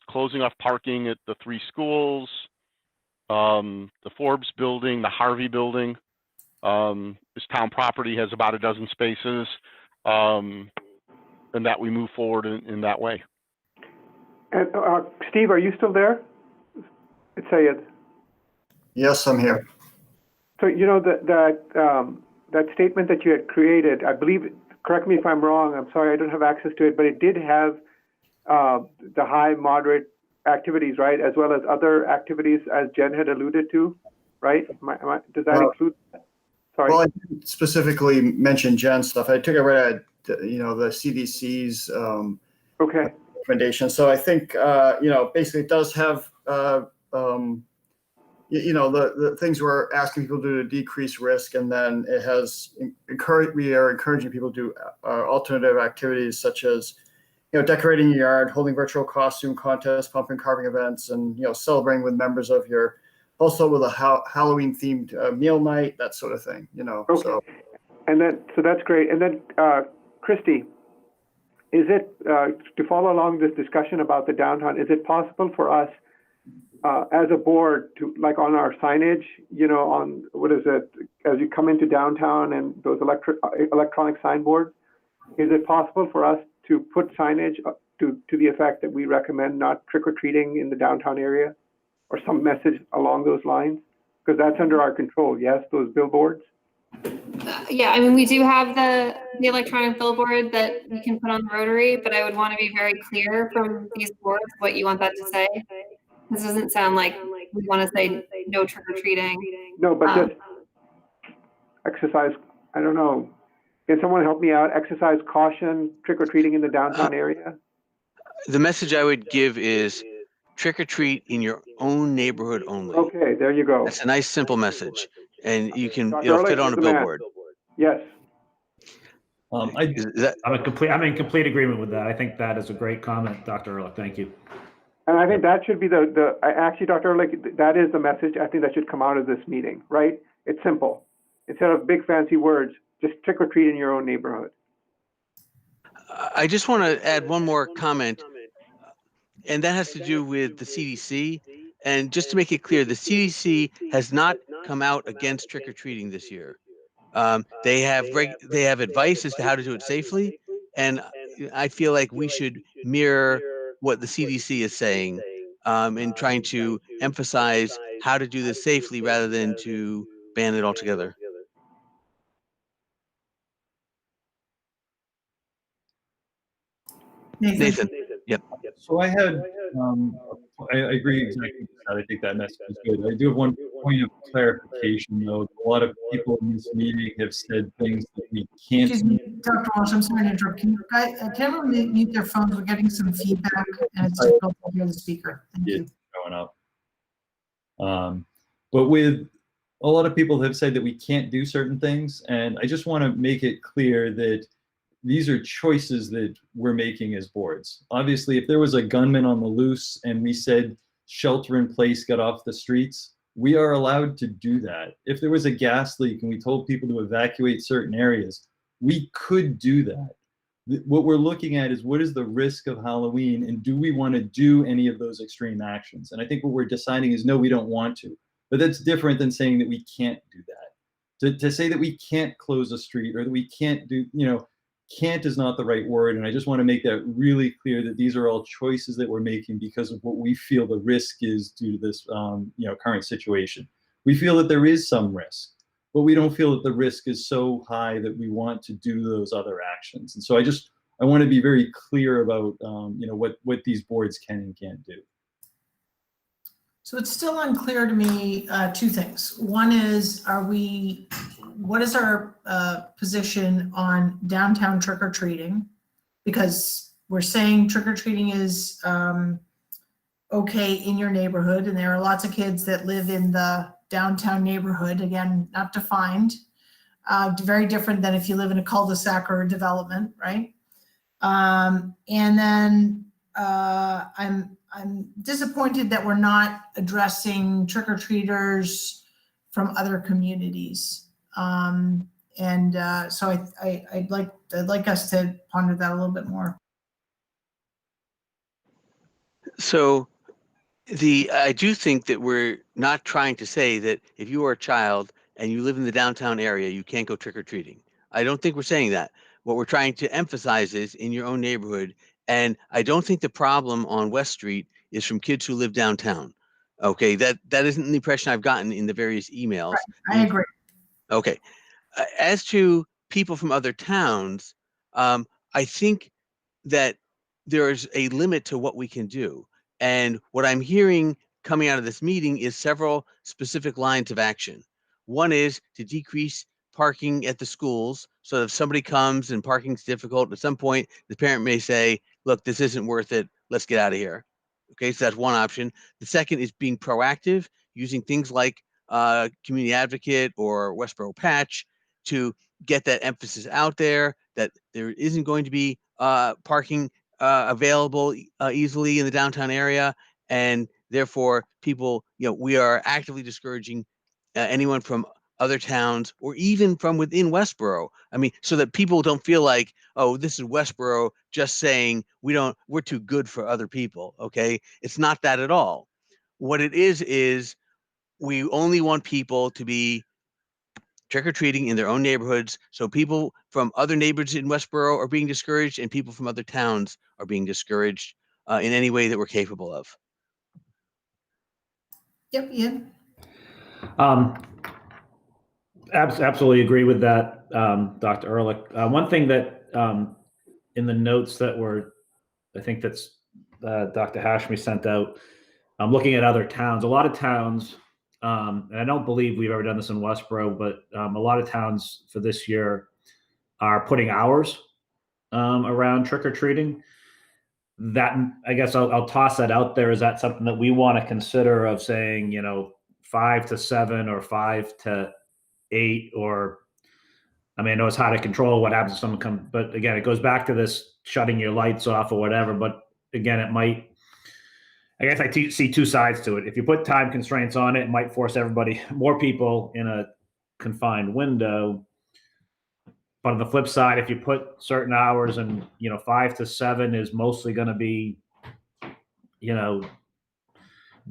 closing off parking at the 3 schools, the Forbes building, the Harvey building. This town property has about a dozen spaces, and that we move forward in that way. And Steve, are you still there? It's Sayed. Yes, I'm here. So that statement that you had created, I believe, correct me if I'm wrong, I'm sorry, I don't have access to it, but it did have the high, moderate activities, right, as well as other activities, as Jen had alluded to, right? Does that include that? Sorry. Well, I didn't specifically mention Jen stuff. I took it right at the CDC's Okay. recommendation. So I think basically it does have the things we're asking people to do to decrease risk, and then it has we are encouraging people to do alternative activities such as decorating your yard, holding virtual costume contests, pumpkin carving events, and celebrating with members of your household with a Halloween themed meal night, that sort of thing. Okay. So. And so that's great. And then Christy, is it to follow along this discussion about the downtown? Is it possible for us as a board to, like on our signage, on what is it, as you come into downtown and those electronic signboards, is it possible for us to put signage to the effect that we recommend not trick-or-treating in the downtown area, or some message along those lines? Because that's under our control, yes, those billboards? Yeah, I mean, we do have the electronic billboard that we can put on the Rotary, but I would want to be very clear from these boards what you want that to say. This doesn't sound like we want to say no trick-or-treating. No, but just exercise, I don't know. Can someone help me out? Exercise caution, trick-or-treating in the downtown area? The message I would give is trick-or-treat in your own neighborhood only. Okay, there you go. That's a nice, simple message, and Dr. it'll fit Ehrlich, on a the man. billboard. Yes. I'm in complete agreement with that. I think that is a great comment, Dr. Ehrlich. Thank you. And I think that should be actually, Dr. Ehrlich, that is the message I think that should come out of this meeting, right? It's simple. Instead of big fancy words, just trick or treat in your own neighborhood. I just want to add one more comment, and that has to do with the CDC. And just to make it clear, the CDC has not come out against trick-or-treating this year. They have advice as to how to do it safely, and I feel like we should mirror what the CDC is saying, in trying to emphasize how to do this safely rather than to ban it altogether. Nathan. Yep. So I had, I agree exactly with that. I think that message is good. I do have one point of clarification, though. A lot of people in this meeting have said things that we can't. Excuse me, Dr. Walsh, I'm sorry to interrupt. Can everyone mute their phones? We're getting some feedback, and it's difficult to hear the speaker. Thank you. Going up. But with a lot of people have said that we can't do certain things, and I just want to make it clear that these are choices that we're making as boards. Obviously, if there was a gunman on the loose and we said shelter in place, get off the streets, we are allowed to do that. If there was a gas leak and we told people to evacuate certain areas, we could do that. What we're looking at is what is the risk of Halloween, and do we want to do any of those extreme actions? And I think what we're deciding is no, we don't want to. But that's different than saying that we can't do that. To say that we can't close a street or that we can't do, can't is not the right word. And I just want to make that really clear that these are all choices that we're making because of what we feel the risk is due to this, current situation. We feel that there is some risk, but we don't feel that the risk is so high that we want to do those other actions. And so I want to be very clear about, what these boards can and can't do. So it's still unclear to me, two things. One is, what is our position on downtown trick-or-treating? Because we're saying trick-or-treating is okay in your neighborhood, and there are lots of kids that live in the downtown neighborhood, again, not defined, very different than if you live in a cul-de-sac or a development, right? And then I'm disappointed that we're not addressing trick-or-treaters from other communities. So I'd like us to ponder that a little bit more. So I do think that we're not trying to say that if you are a child and you live in the downtown area, you can't go trick-or-treating. I don't think we're saying that. What we're trying to emphasize is in your own neighborhood. And I don't think the problem on West Street is from kids who live downtown. Okay, that isn't the impression I've gotten in the various emails. Right, I agree. Okay. As to people from other towns, I think that there's a limit to what we can do. And what I'm hearing coming out of this meeting is several specific lines of action. One is to decrease parking at the schools. So if somebody comes and parking's difficult, at some point, the parent may say, look, this isn't worth it. Let's get out of here. Okay, so that's one option. The second is being proactive, using things like community advocate or Westborough patch to get that emphasis out there that there isn't going to be parking available easily in the downtown area. And therefore people, we are actively discouraging anyone from other towns or even from within Westborough. I mean, so that people don't feel like, oh, this is Westborough just saying we're too good for other people. Okay. It's not that at all. What it is we only want people to be trick-or-treating in their own neighborhoods. So people from other neighborhoods in Westborough are being discouraged and people from other towns are being discouraged in any way that we're capable of. Yep, Ian. Absolutely agree with that, Dr. Ehrlich. One thing that in the notes that I think that's Dr. Hashmi sent out, looking at other towns, a lot of towns, and I don't believe we've ever done this in Westborough, but a lot of towns for this year are putting hours around trick-or-treating. That, I guess I'll toss that out there. Is that something that we want to consider of saying, 5 to 7 or 5 to 8, or, I mean, I know it's hard to control what happens if someone comes, but again, it goes back to this shutting your lights off or whatever. But again, I guess I see two sides to it. If you put time constraints on it, it might force more people in a confined window. But on the flip side, if you put certain hours and, 5 to 7 is mostly going to be,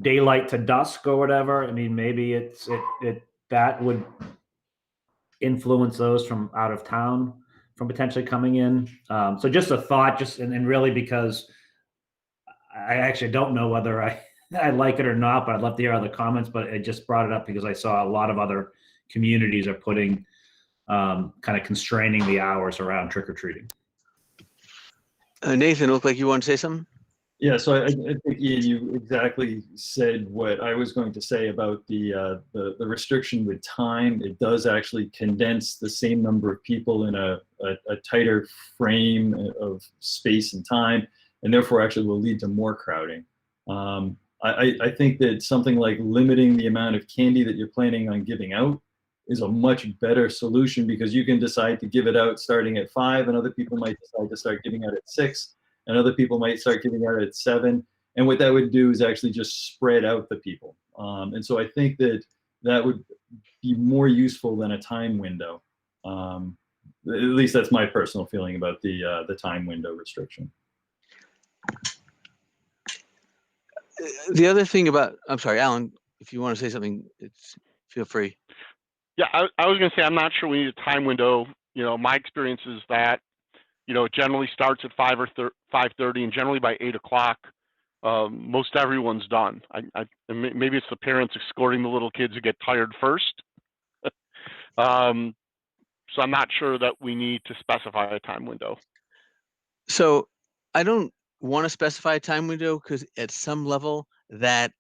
daylight to dusk or whatever. I mean, maybe that would influence those from out of town from potentially coming in. So just a thought, and really because I actually don't know whether I like it or not, but I'd love to hear other comments. But I just brought it up because I saw a lot of other communities are putting kind of constraining the hours around trick-or-treating. Nathan, look like you want to say something? Yeah, so I think, Ian, you exactly said what I was going to say about the restriction with time. It does actually condense the same number of people in a tighter frame of space and time, and therefore actually will lead to more crowding. I think that something like limiting the amount of candy that you're planning on giving out is a much better solution, because you can decide to give it out starting at 5, and other people might decide to start giving out at 6. And other people might start giving out at 7. And what that would do is actually just spread out the people. And so I think that would be more useful than a time window. At least that's my personal feeling about the time window restriction. The other thing I'm sorry, Alan. if you want to say something, feel free. Yeah, I was going to say, I'm not sure we need a time window. My experience is that, it generally starts at 5:30, and generally by 8 o'clock, most everyone's done. Maybe it's the parents escorting the little kids who get tired first. So I'm not sure that we need to specify a time window. So I don't want to specify a time window because at some level that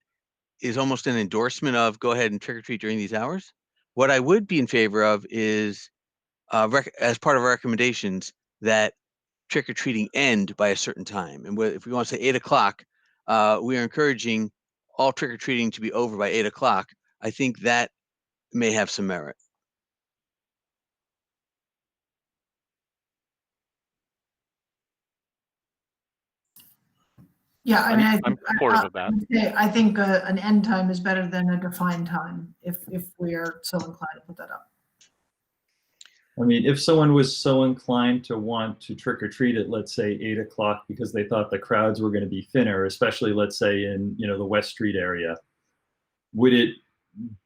is almost an endorsement of go ahead and trick or treat during these hours. What I would be in favor of is as part of our recommendations that trick or treating end by a certain time. And if we want to say 8 o'clock, we are encouraging all trick or treating to be over by 8 o'clock. I think that may have some merit. Yeah, I mean, I'm supportive of that. I think an end time is better than a defined time if we are so inclined to put that up. I mean, if someone was so inclined to want to trick or treat at, let's say, 8 o'clock because they thought the crowds were going to be thinner, especially, let's say, in the West Street area, would it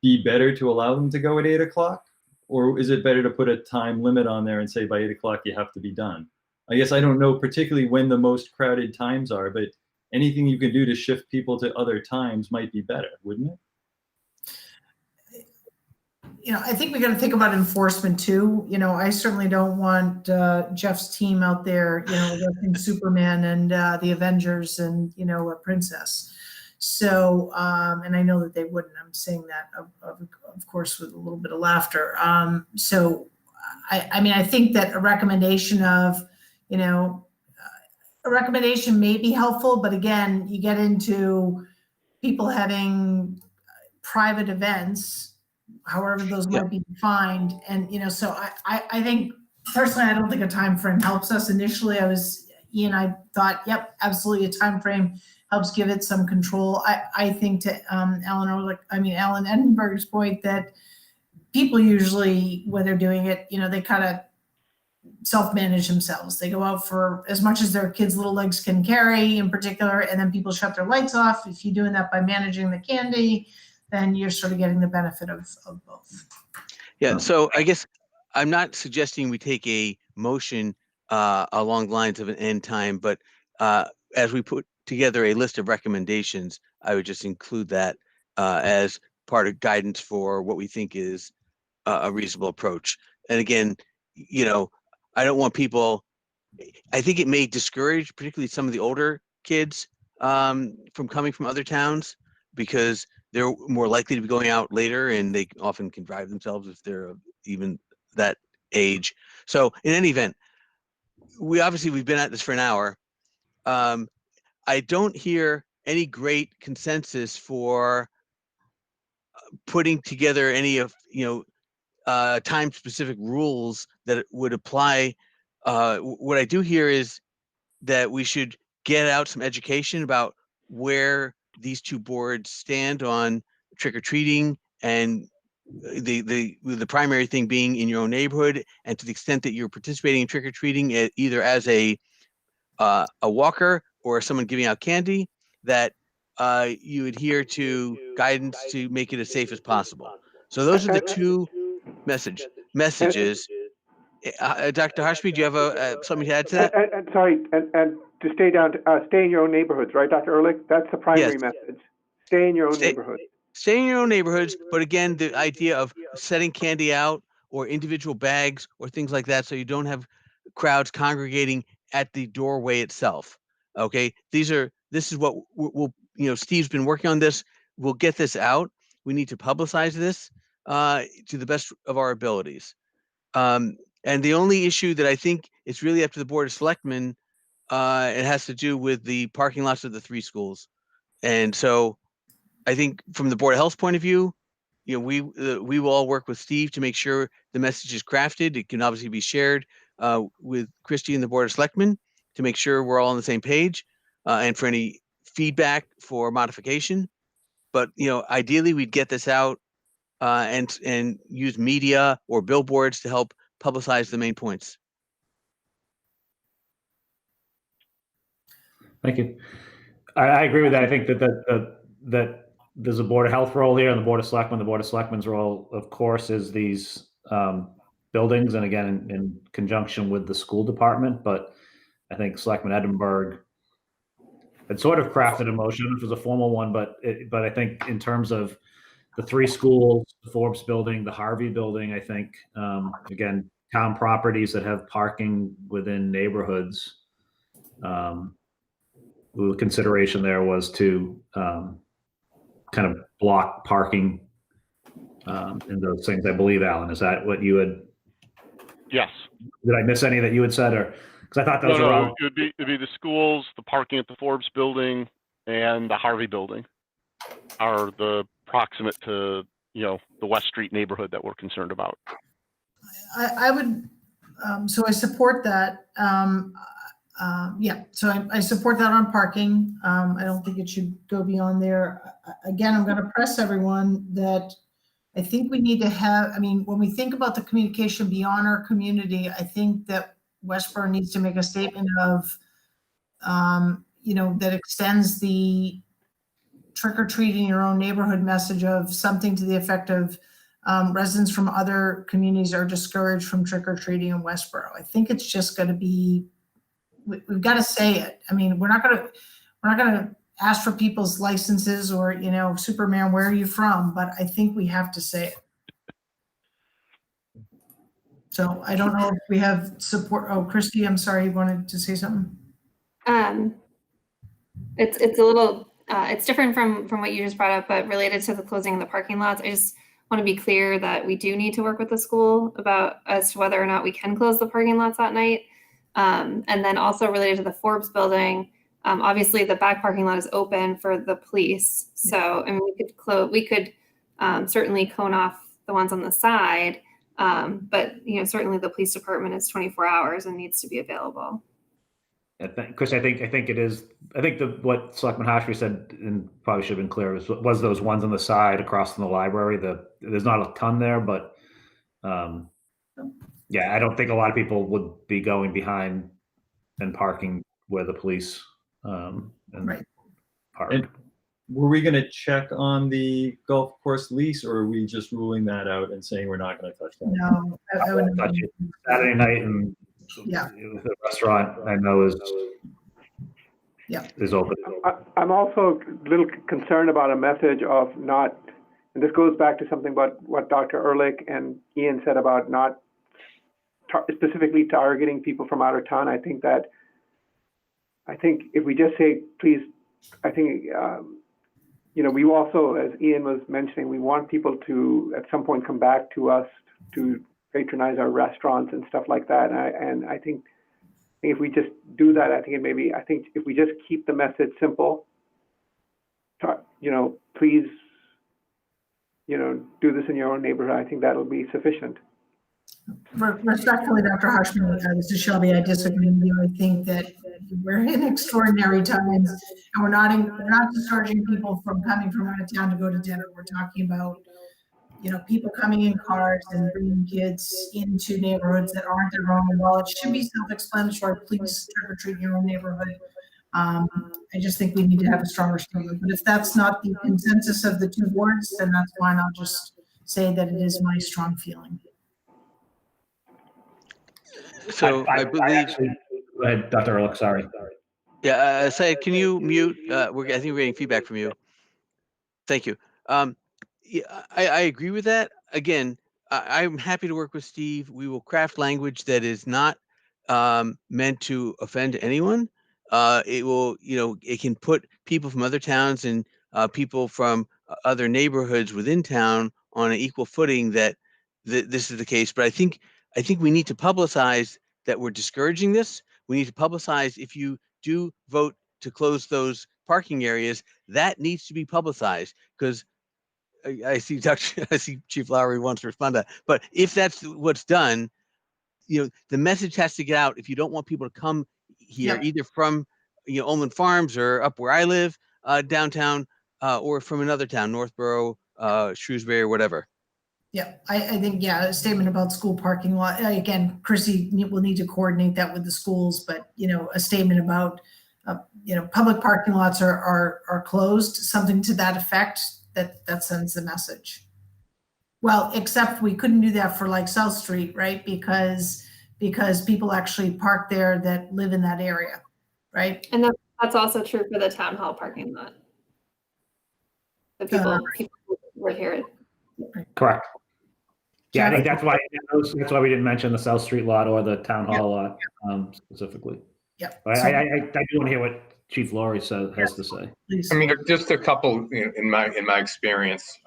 be better to allow them to go at 8 o'clock? Or is it better to put a time limit on there and say by 8 o'clock you have to be done? I guess I don't know particularly when the most crowded times are, but anything you can do to shift people to other times might be better, wouldn't it? I think we got to think about enforcement too. I certainly don't want Jeff's team out there, arresting Superman and the Avengers and, a princess. So, and I know that they wouldn't. I'm saying that, of course, with a little bit of laughter. So, I mean, I think that a recommendation of, a recommendation may be helpful, but again, you get into people having private events, however those might be defined. And, so I think personally, I don't think a time frame helps us. Initially, I thought, yep, absolutely a time frame helps give it some control. I think to Alan Edinburgh's point that people usually, when they're doing it, they kind of self-manage themselves. They go out for as much as their kids' little legs can carry in particular, and then people shut their lights off. If you're doing that by managing the candy, then you're sort of getting the benefit of both. Yeah, so I guess I'm not suggesting we take a motion along the lines of an end time, but as we put together a list of recommendations, I would just include that as part of guidance for what we think is a reasonable approach. And again, I don't want people, I think it may discourage particularly some of the older kids from coming from other towns because they're more likely to be going out later and they often can drive themselves if they're even that age. So in any event, we've been at this for an hour. I don't hear any great consensus for putting together any of, time specific rules that would apply. What I do hear is that we should get out some education about where these two boards stand on trick or treating, and the primary thing being in your own neighborhood, and to the extent that you're participating in trick or treating, either as a walker or someone giving out candy, that you adhere to guidance to make it as safe as possible. So those are the two messages. Dr. Harshby, do you have something to add to that? And sorry, and to stay in your own neighborhoods, right, Dr. Ehrlich? That's the primary message. Stay in your own neighborhood. Stay in your own neighborhoods, but again, the idea of setting candy out or individual bags or things like that, so you don't have crowds congregating at the doorway itself. Okay, this is what we'll, Steve's been working on this. We'll get this out. We need to publicize this to the best of our abilities. And the only issue that I think is really up to the Board of Selectmen, it has to do with the parking lots of the three schools. And so I think from the Board of Health's point of view, we will all work with Steve to make sure the message is crafted. It can obviously be shared with Christy and the Board of Selectmen to make sure we're all on the same page and for any feedback for modification. But, ideally we'd get this out and use media or billboards to help publicize the main points. Thank you. I agree with that. I think that there's a Board of Health role here and the Board of Selectmen. The Board of Selectmen's role, of course, is these buildings, and again, in conjunction with the school department. But I think Selectman Edinburgh had sort of crafted a motion, which was a formal one, but I think in terms of the three schools, the Forbes building, the Harvey building, I think, again, town properties that have parking within neighborhoods, the consideration there was to kind of block parking in those things. I believe, Alan, is that what you had? Yes. Did I miss any that you had said, or because I thought those were all? It'd be the schools, the parking at the Forbes building, and the Harvey building are the proximate to the West Street neighborhood that we're concerned about. I would, so I support that. So I support that on parking. I don't think it should go beyond there. Again, I'm going to press everyone that I think we need to have, when we think about the communication beyond our community, I think that Westborough needs to make a statement of, that extends the trick or treat in your own neighborhood message of something to the effect of residents from other communities are discouraged from trick or treating in Westborough. I think it's just going to be, we've got to say it. We're not going to ask for people's licenses or, Superman, where are you from? But I think we have to say it. So I don't know if we have support. Oh, Christy, I'm sorry, you wanted to say something? It's a little, it's different from what you just brought up, but related to the closing of the parking lots. I just want to be clear that we do need to work with the school about as to whether or not we can close the parking lots that night. And then also related to the Forbes building, obviously the back parking lot is open for the police. So, we could certainly cone off the ones on the side. But certainly the police department is 24 hours and needs to be available. Chris, I think it is. I think what Selectman Hashby said, and probably should have been clear, was those ones on the side across from the library. There's not a ton there, but I don't think a lot of people would be going behind and parking where the police Right. park. And were we going to check on the golf course lease, or are we just ruling that out and saying we're not going to touch that? No, I wouldn't touch it. Saturday night and the restaurant I know is open. I'm also a little concerned about a message of not, and this goes back to something about what Dr. Ehrlich and Ian said about not specifically targeting people from out of town. I think if we just say, please, I think, we also, as Ian was mentioning, we want people to at some point come back to us to patronize our restaurants and stuff like that. And I think if we just do that, I think if we just keep the message simple, please, do this in your own neighborhood, I think that'll be sufficient. Respectfully, Dr. Hushman, this is Shelby. I disagree with you. I think that we're in extraordinary times, and we're not discouraging people from coming from out of town to go to dinner. We're talking about, people coming in cars and bringing kids into neighborhoods that aren't their own. And while it should be self-explanatory, please trick or treat in your own neighborhood. I just think we need to have a stronger statement. But if that's not the consensus of the two boards, then that's fine. I'll just say that it is my strong feeling. So I believe. Go ahead, Dr. Ehrlich, sorry. Yeah, say, can you mute? I think we're getting feedback from you. Thank you. I agree with that. Again, I'm happy to work with Steve. We will craft language that is not meant to offend anyone. It will, it can put people from other towns and people from other neighborhoods within town on an equal footing that this is the case. But I think we need to publicize that we're discouraging this. We need to publicize if you do vote to close those parking areas, that needs to be publicized, because I see Chief Lowry wants to respond to that. But if that's what's done, the message has to get out. If you don't want people to come here, either from Olin Farms or up where I live downtown, or from another town, Northborough, Shrewsbury, or whatever. Yeah, I think, a statement about school parking lot. Again, Chrissy will need to coordinate that with the schools, but, a statement about, public parking lots are closed, something to that effect. that sends the message. Well, except we couldn't do that for like South Street, right? Because people actually park there that live in that area, right? And that's also true for the town hall parking lot. The people were here. Correct. Yeah, I think Jeff? that's why we didn't mention the South Street lot or the town hall lot specifically. Yep. But So, I do want to hear what Chief Laurie has to say. please. I mean, just a couple in my experience.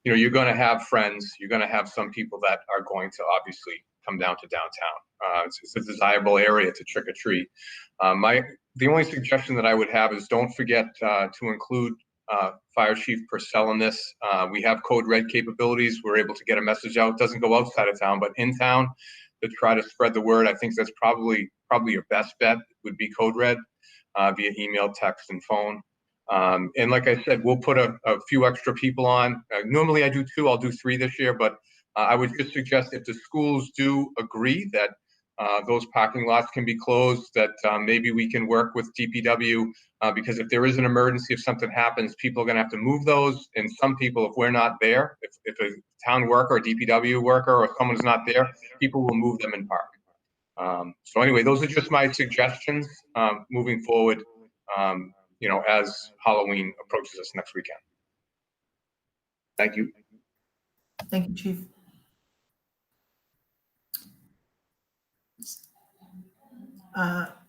You're going to have friends. You're going to have some people that are going to obviously come down to downtown. It's a desirable area to trick or treat. The only suggestion that I would have is don't forget to include Fire Chief Purcell in this. We have code red capabilities. We're able to get a message out. It doesn't go outside of town, but in town to try to spread the word. I think that's probably your best bet would be code red via email, text, and phone. And like I said, we'll put a few extra people on. Normally I do 2, I'll do 3 this year, but I would just suggest if the schools do agree that those parking lots can be closed, that maybe we can work with DPW because if there is an emergency, if something happens, people are going to have to move those. And some people, if we're not there, if a town worker or DPW worker or someone's not there, people will move them in park. So anyway, those are just my suggestions moving forward, as Halloween approaches us next weekend. Thank you. Thank you, Chief.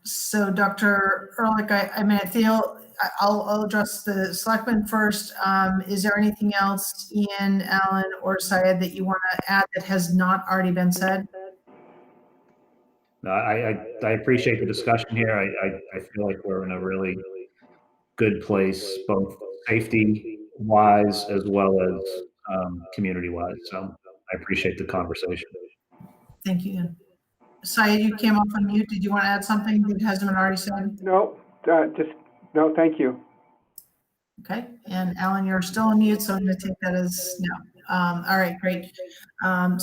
So Dr. Ehrlich, I feel I'll address the selectmen first. Is there anything else, Ian, Alan, or Syed, that you want to add that has not already been said? No, I appreciate the discussion here. I feel like we're in a really good place, both safety wise as well as community wise. So I appreciate the conversation. Thank you, Ian. Syed, you came off on mute. Did you want to add something that hasn't been already said? No, no, thank you. Okay, and Alan, you're still on mute, so I'm going to take that as no. All right, great. I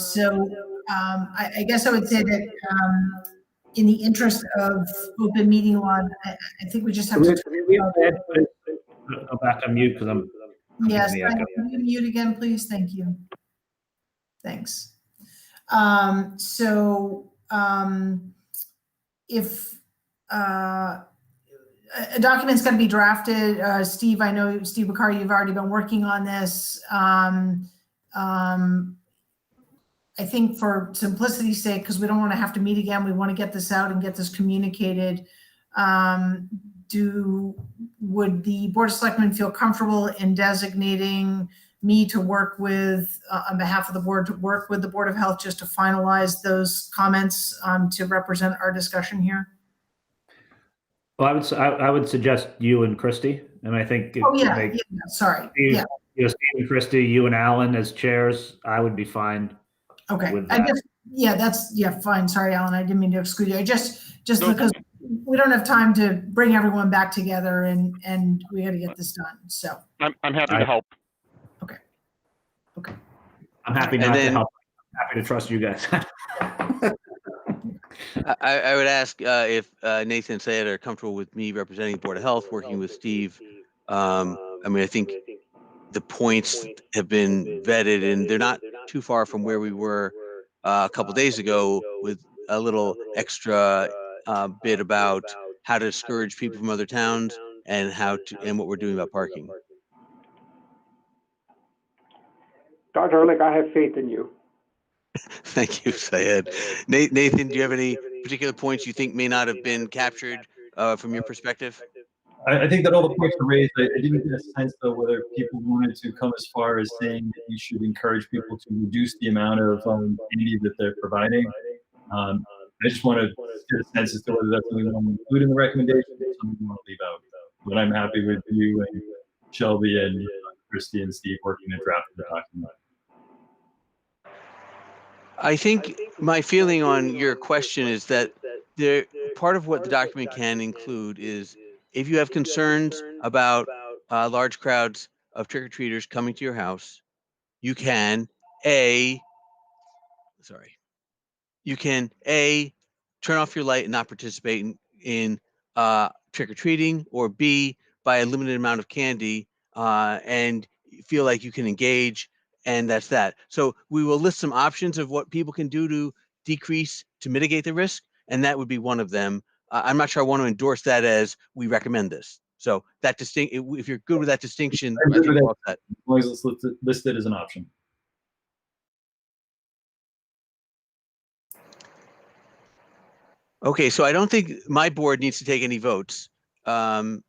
guess I would say that in the interest of open meeting law, I think we just have to. Go back on mute because I'm. Yes, can you mute again, please? Thank you. Thanks. If a document's going to be drafted, Steve, I know, Steve McCarty, you've already been working on this. I think for simplicity's sake, because we don't want to have to meet again, we want to get this out and get this communicated. Would the Board of Selectmen feel comfortable in designating me to work with, on behalf of the board, to work with the Board of Health just to finalize those comments to represent our discussion here? Well, I would suggest you and Christy, and I think. Sorry. Steve and Christy, you and Alan as chairs, I would be fine. Okay, with that. fine. Sorry, Alan, I didn't mean to exclude you. Just because we don't have time to bring everyone back together and we got to get this done. So I'm happy to help. Okay. I'm happy not to help. I'm happy to trust you guys. I would ask if Nathan and Syed are comfortable with me representing the Board of Health, working with Steve. I think the points have been vetted and they're not too far from where we were a couple days ago, with a little extra bit about how to discourage people from other towns and what we're doing about parking. Dr. Ehrlich, I have faith in you. Thank you, Syed. Nathan, do you have any particular points you think may not have been captured from your perspective? I think that all the points were raised. I didn't get a sense, though, whether people wanted to come as far as saying that we should encourage people to reduce the amount of candy that they're providing. I just want to get a sense as to whether that's something we want to include in the recommendation or something we want to leave out. But I'm happy with you and Shelby and Christy and Steve working to draft the document. I think my feeling on your question is that part of what the document can include is if you have concerns about large crowds of trick-or-treaters coming to your house, you can turn off your light and not participate in trick-or-treating, or B, buy a limited amount of candy and feel like you can engage, and that's that. So we will list some options of what people can do to mitigate the risk, and that would be one of them. I'm not sure I want to endorse that as we recommend this. So that if you're good with that distinction, I'm I good think with we're all set. As long as it's listed as an option. Okay, so I don't think my board needs to take any votes. And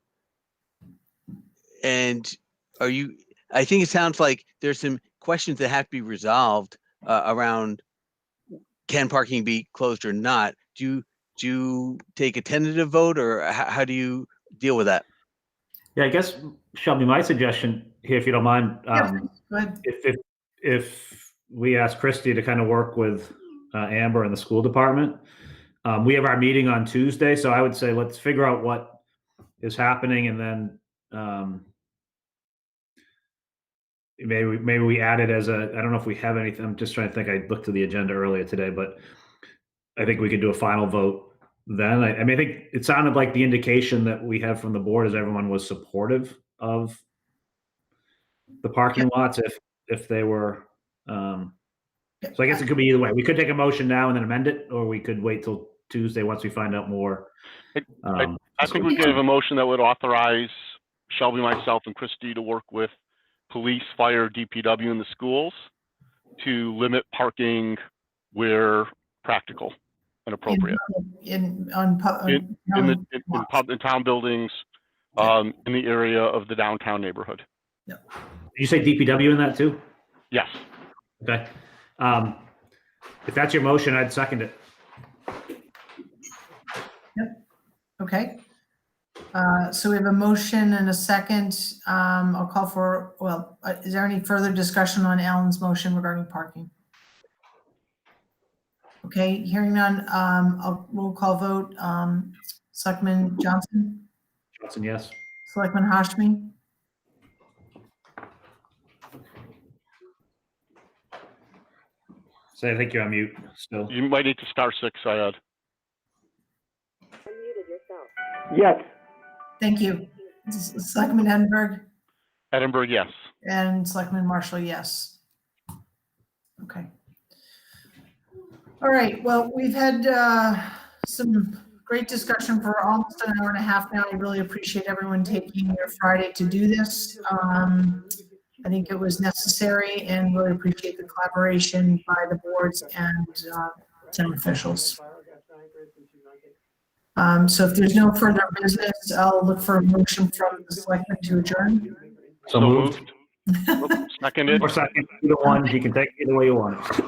I think it sounds like there's some questions that have to be resolved around can parking be closed or not. Do you take a tentative vote, or how do you deal with that? Yeah, I guess, Shelby, my suggestion here, if you don't mind, Go ahead. if we ask Christy to kind of work with Amber and the school department, we have our meeting on Tuesday, so I would say let's figure out what is happening, and then maybe we add it as I don't know if we have anything. I'm just trying to think. I looked at the agenda earlier today, but I think we could do a final vote then. I mean, I think it sounded like the indication that we have from the board is everyone was supportive of the parking lots if they were. So I guess it could be either way. We could take a motion now and then amend it, or we could wait till Tuesday once we find out more. I think we could have a motion that would authorize Shelby, myself, and Christy to work with police, fire, DPW, and the schools to limit parking where practical and appropriate In town buildings, in the area of the downtown neighborhood. Did you say DPW in that too? Yes. Okay. If that's your motion, I'd second it. Yep. Okay. So we have a motion and a second. I'll call for, is there any further discussion on Alan's motion regarding parking? Okay, hearing none, we'll call vote. Selectman Johnson? Johnson, yes. Selectman Hashmi? So I think you're on mute still. You might need to star 6, Syed. Yes. Thank you. Selectman Edinburgh? Edinburgh, yes. And Selectman Marshall, yes. Okay. All right, well, we've had some great discussion for almost an hour and a half now. I really appreciate everyone taking their Friday to do this. I think it was necessary, and really appreciate the collaboration by the boards and town officials. So if there's no further business, I'll look for a motion from the selectmen to adjourn. So moved. Seconded. Or second, either one. You can take either way you want it.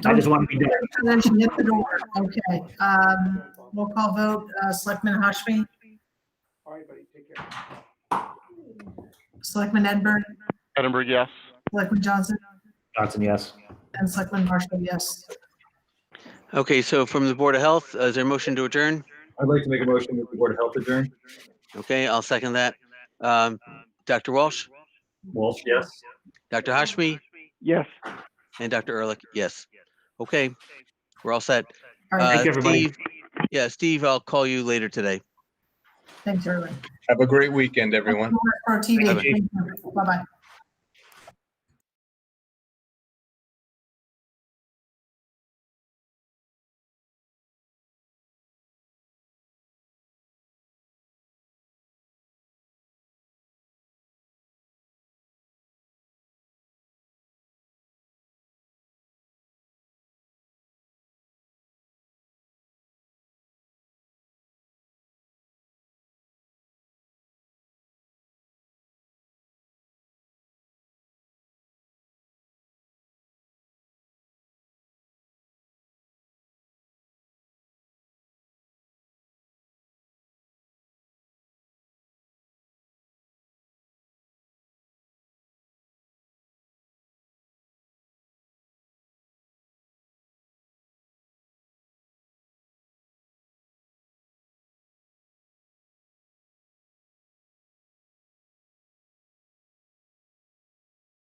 I just want to be done. Then she hit the door. Okay. We'll call vote. Selectman Hashmi. All right, buddy, take care. Selectman Edinburgh. Edinburgh, yes. Selectman Johnson. Johnson, yes. And Selectman Marshall, yes. Okay, so from the Board of Health, is there a motion to adjourn? I'd like to make a motion that the Board of Health adjourn. Okay, I'll second that. Dr. Walsh, Walsh, yes. Dr. Hashmi, Yes. and Dr. Ehrlich, yes. Okay, we're all set. All right. Thank you, everybody. Steve, Steve, I'll call you later today. Thanks, everyone. Have a great weekend, everyone. For TV. Bye-bye. Bye-bye.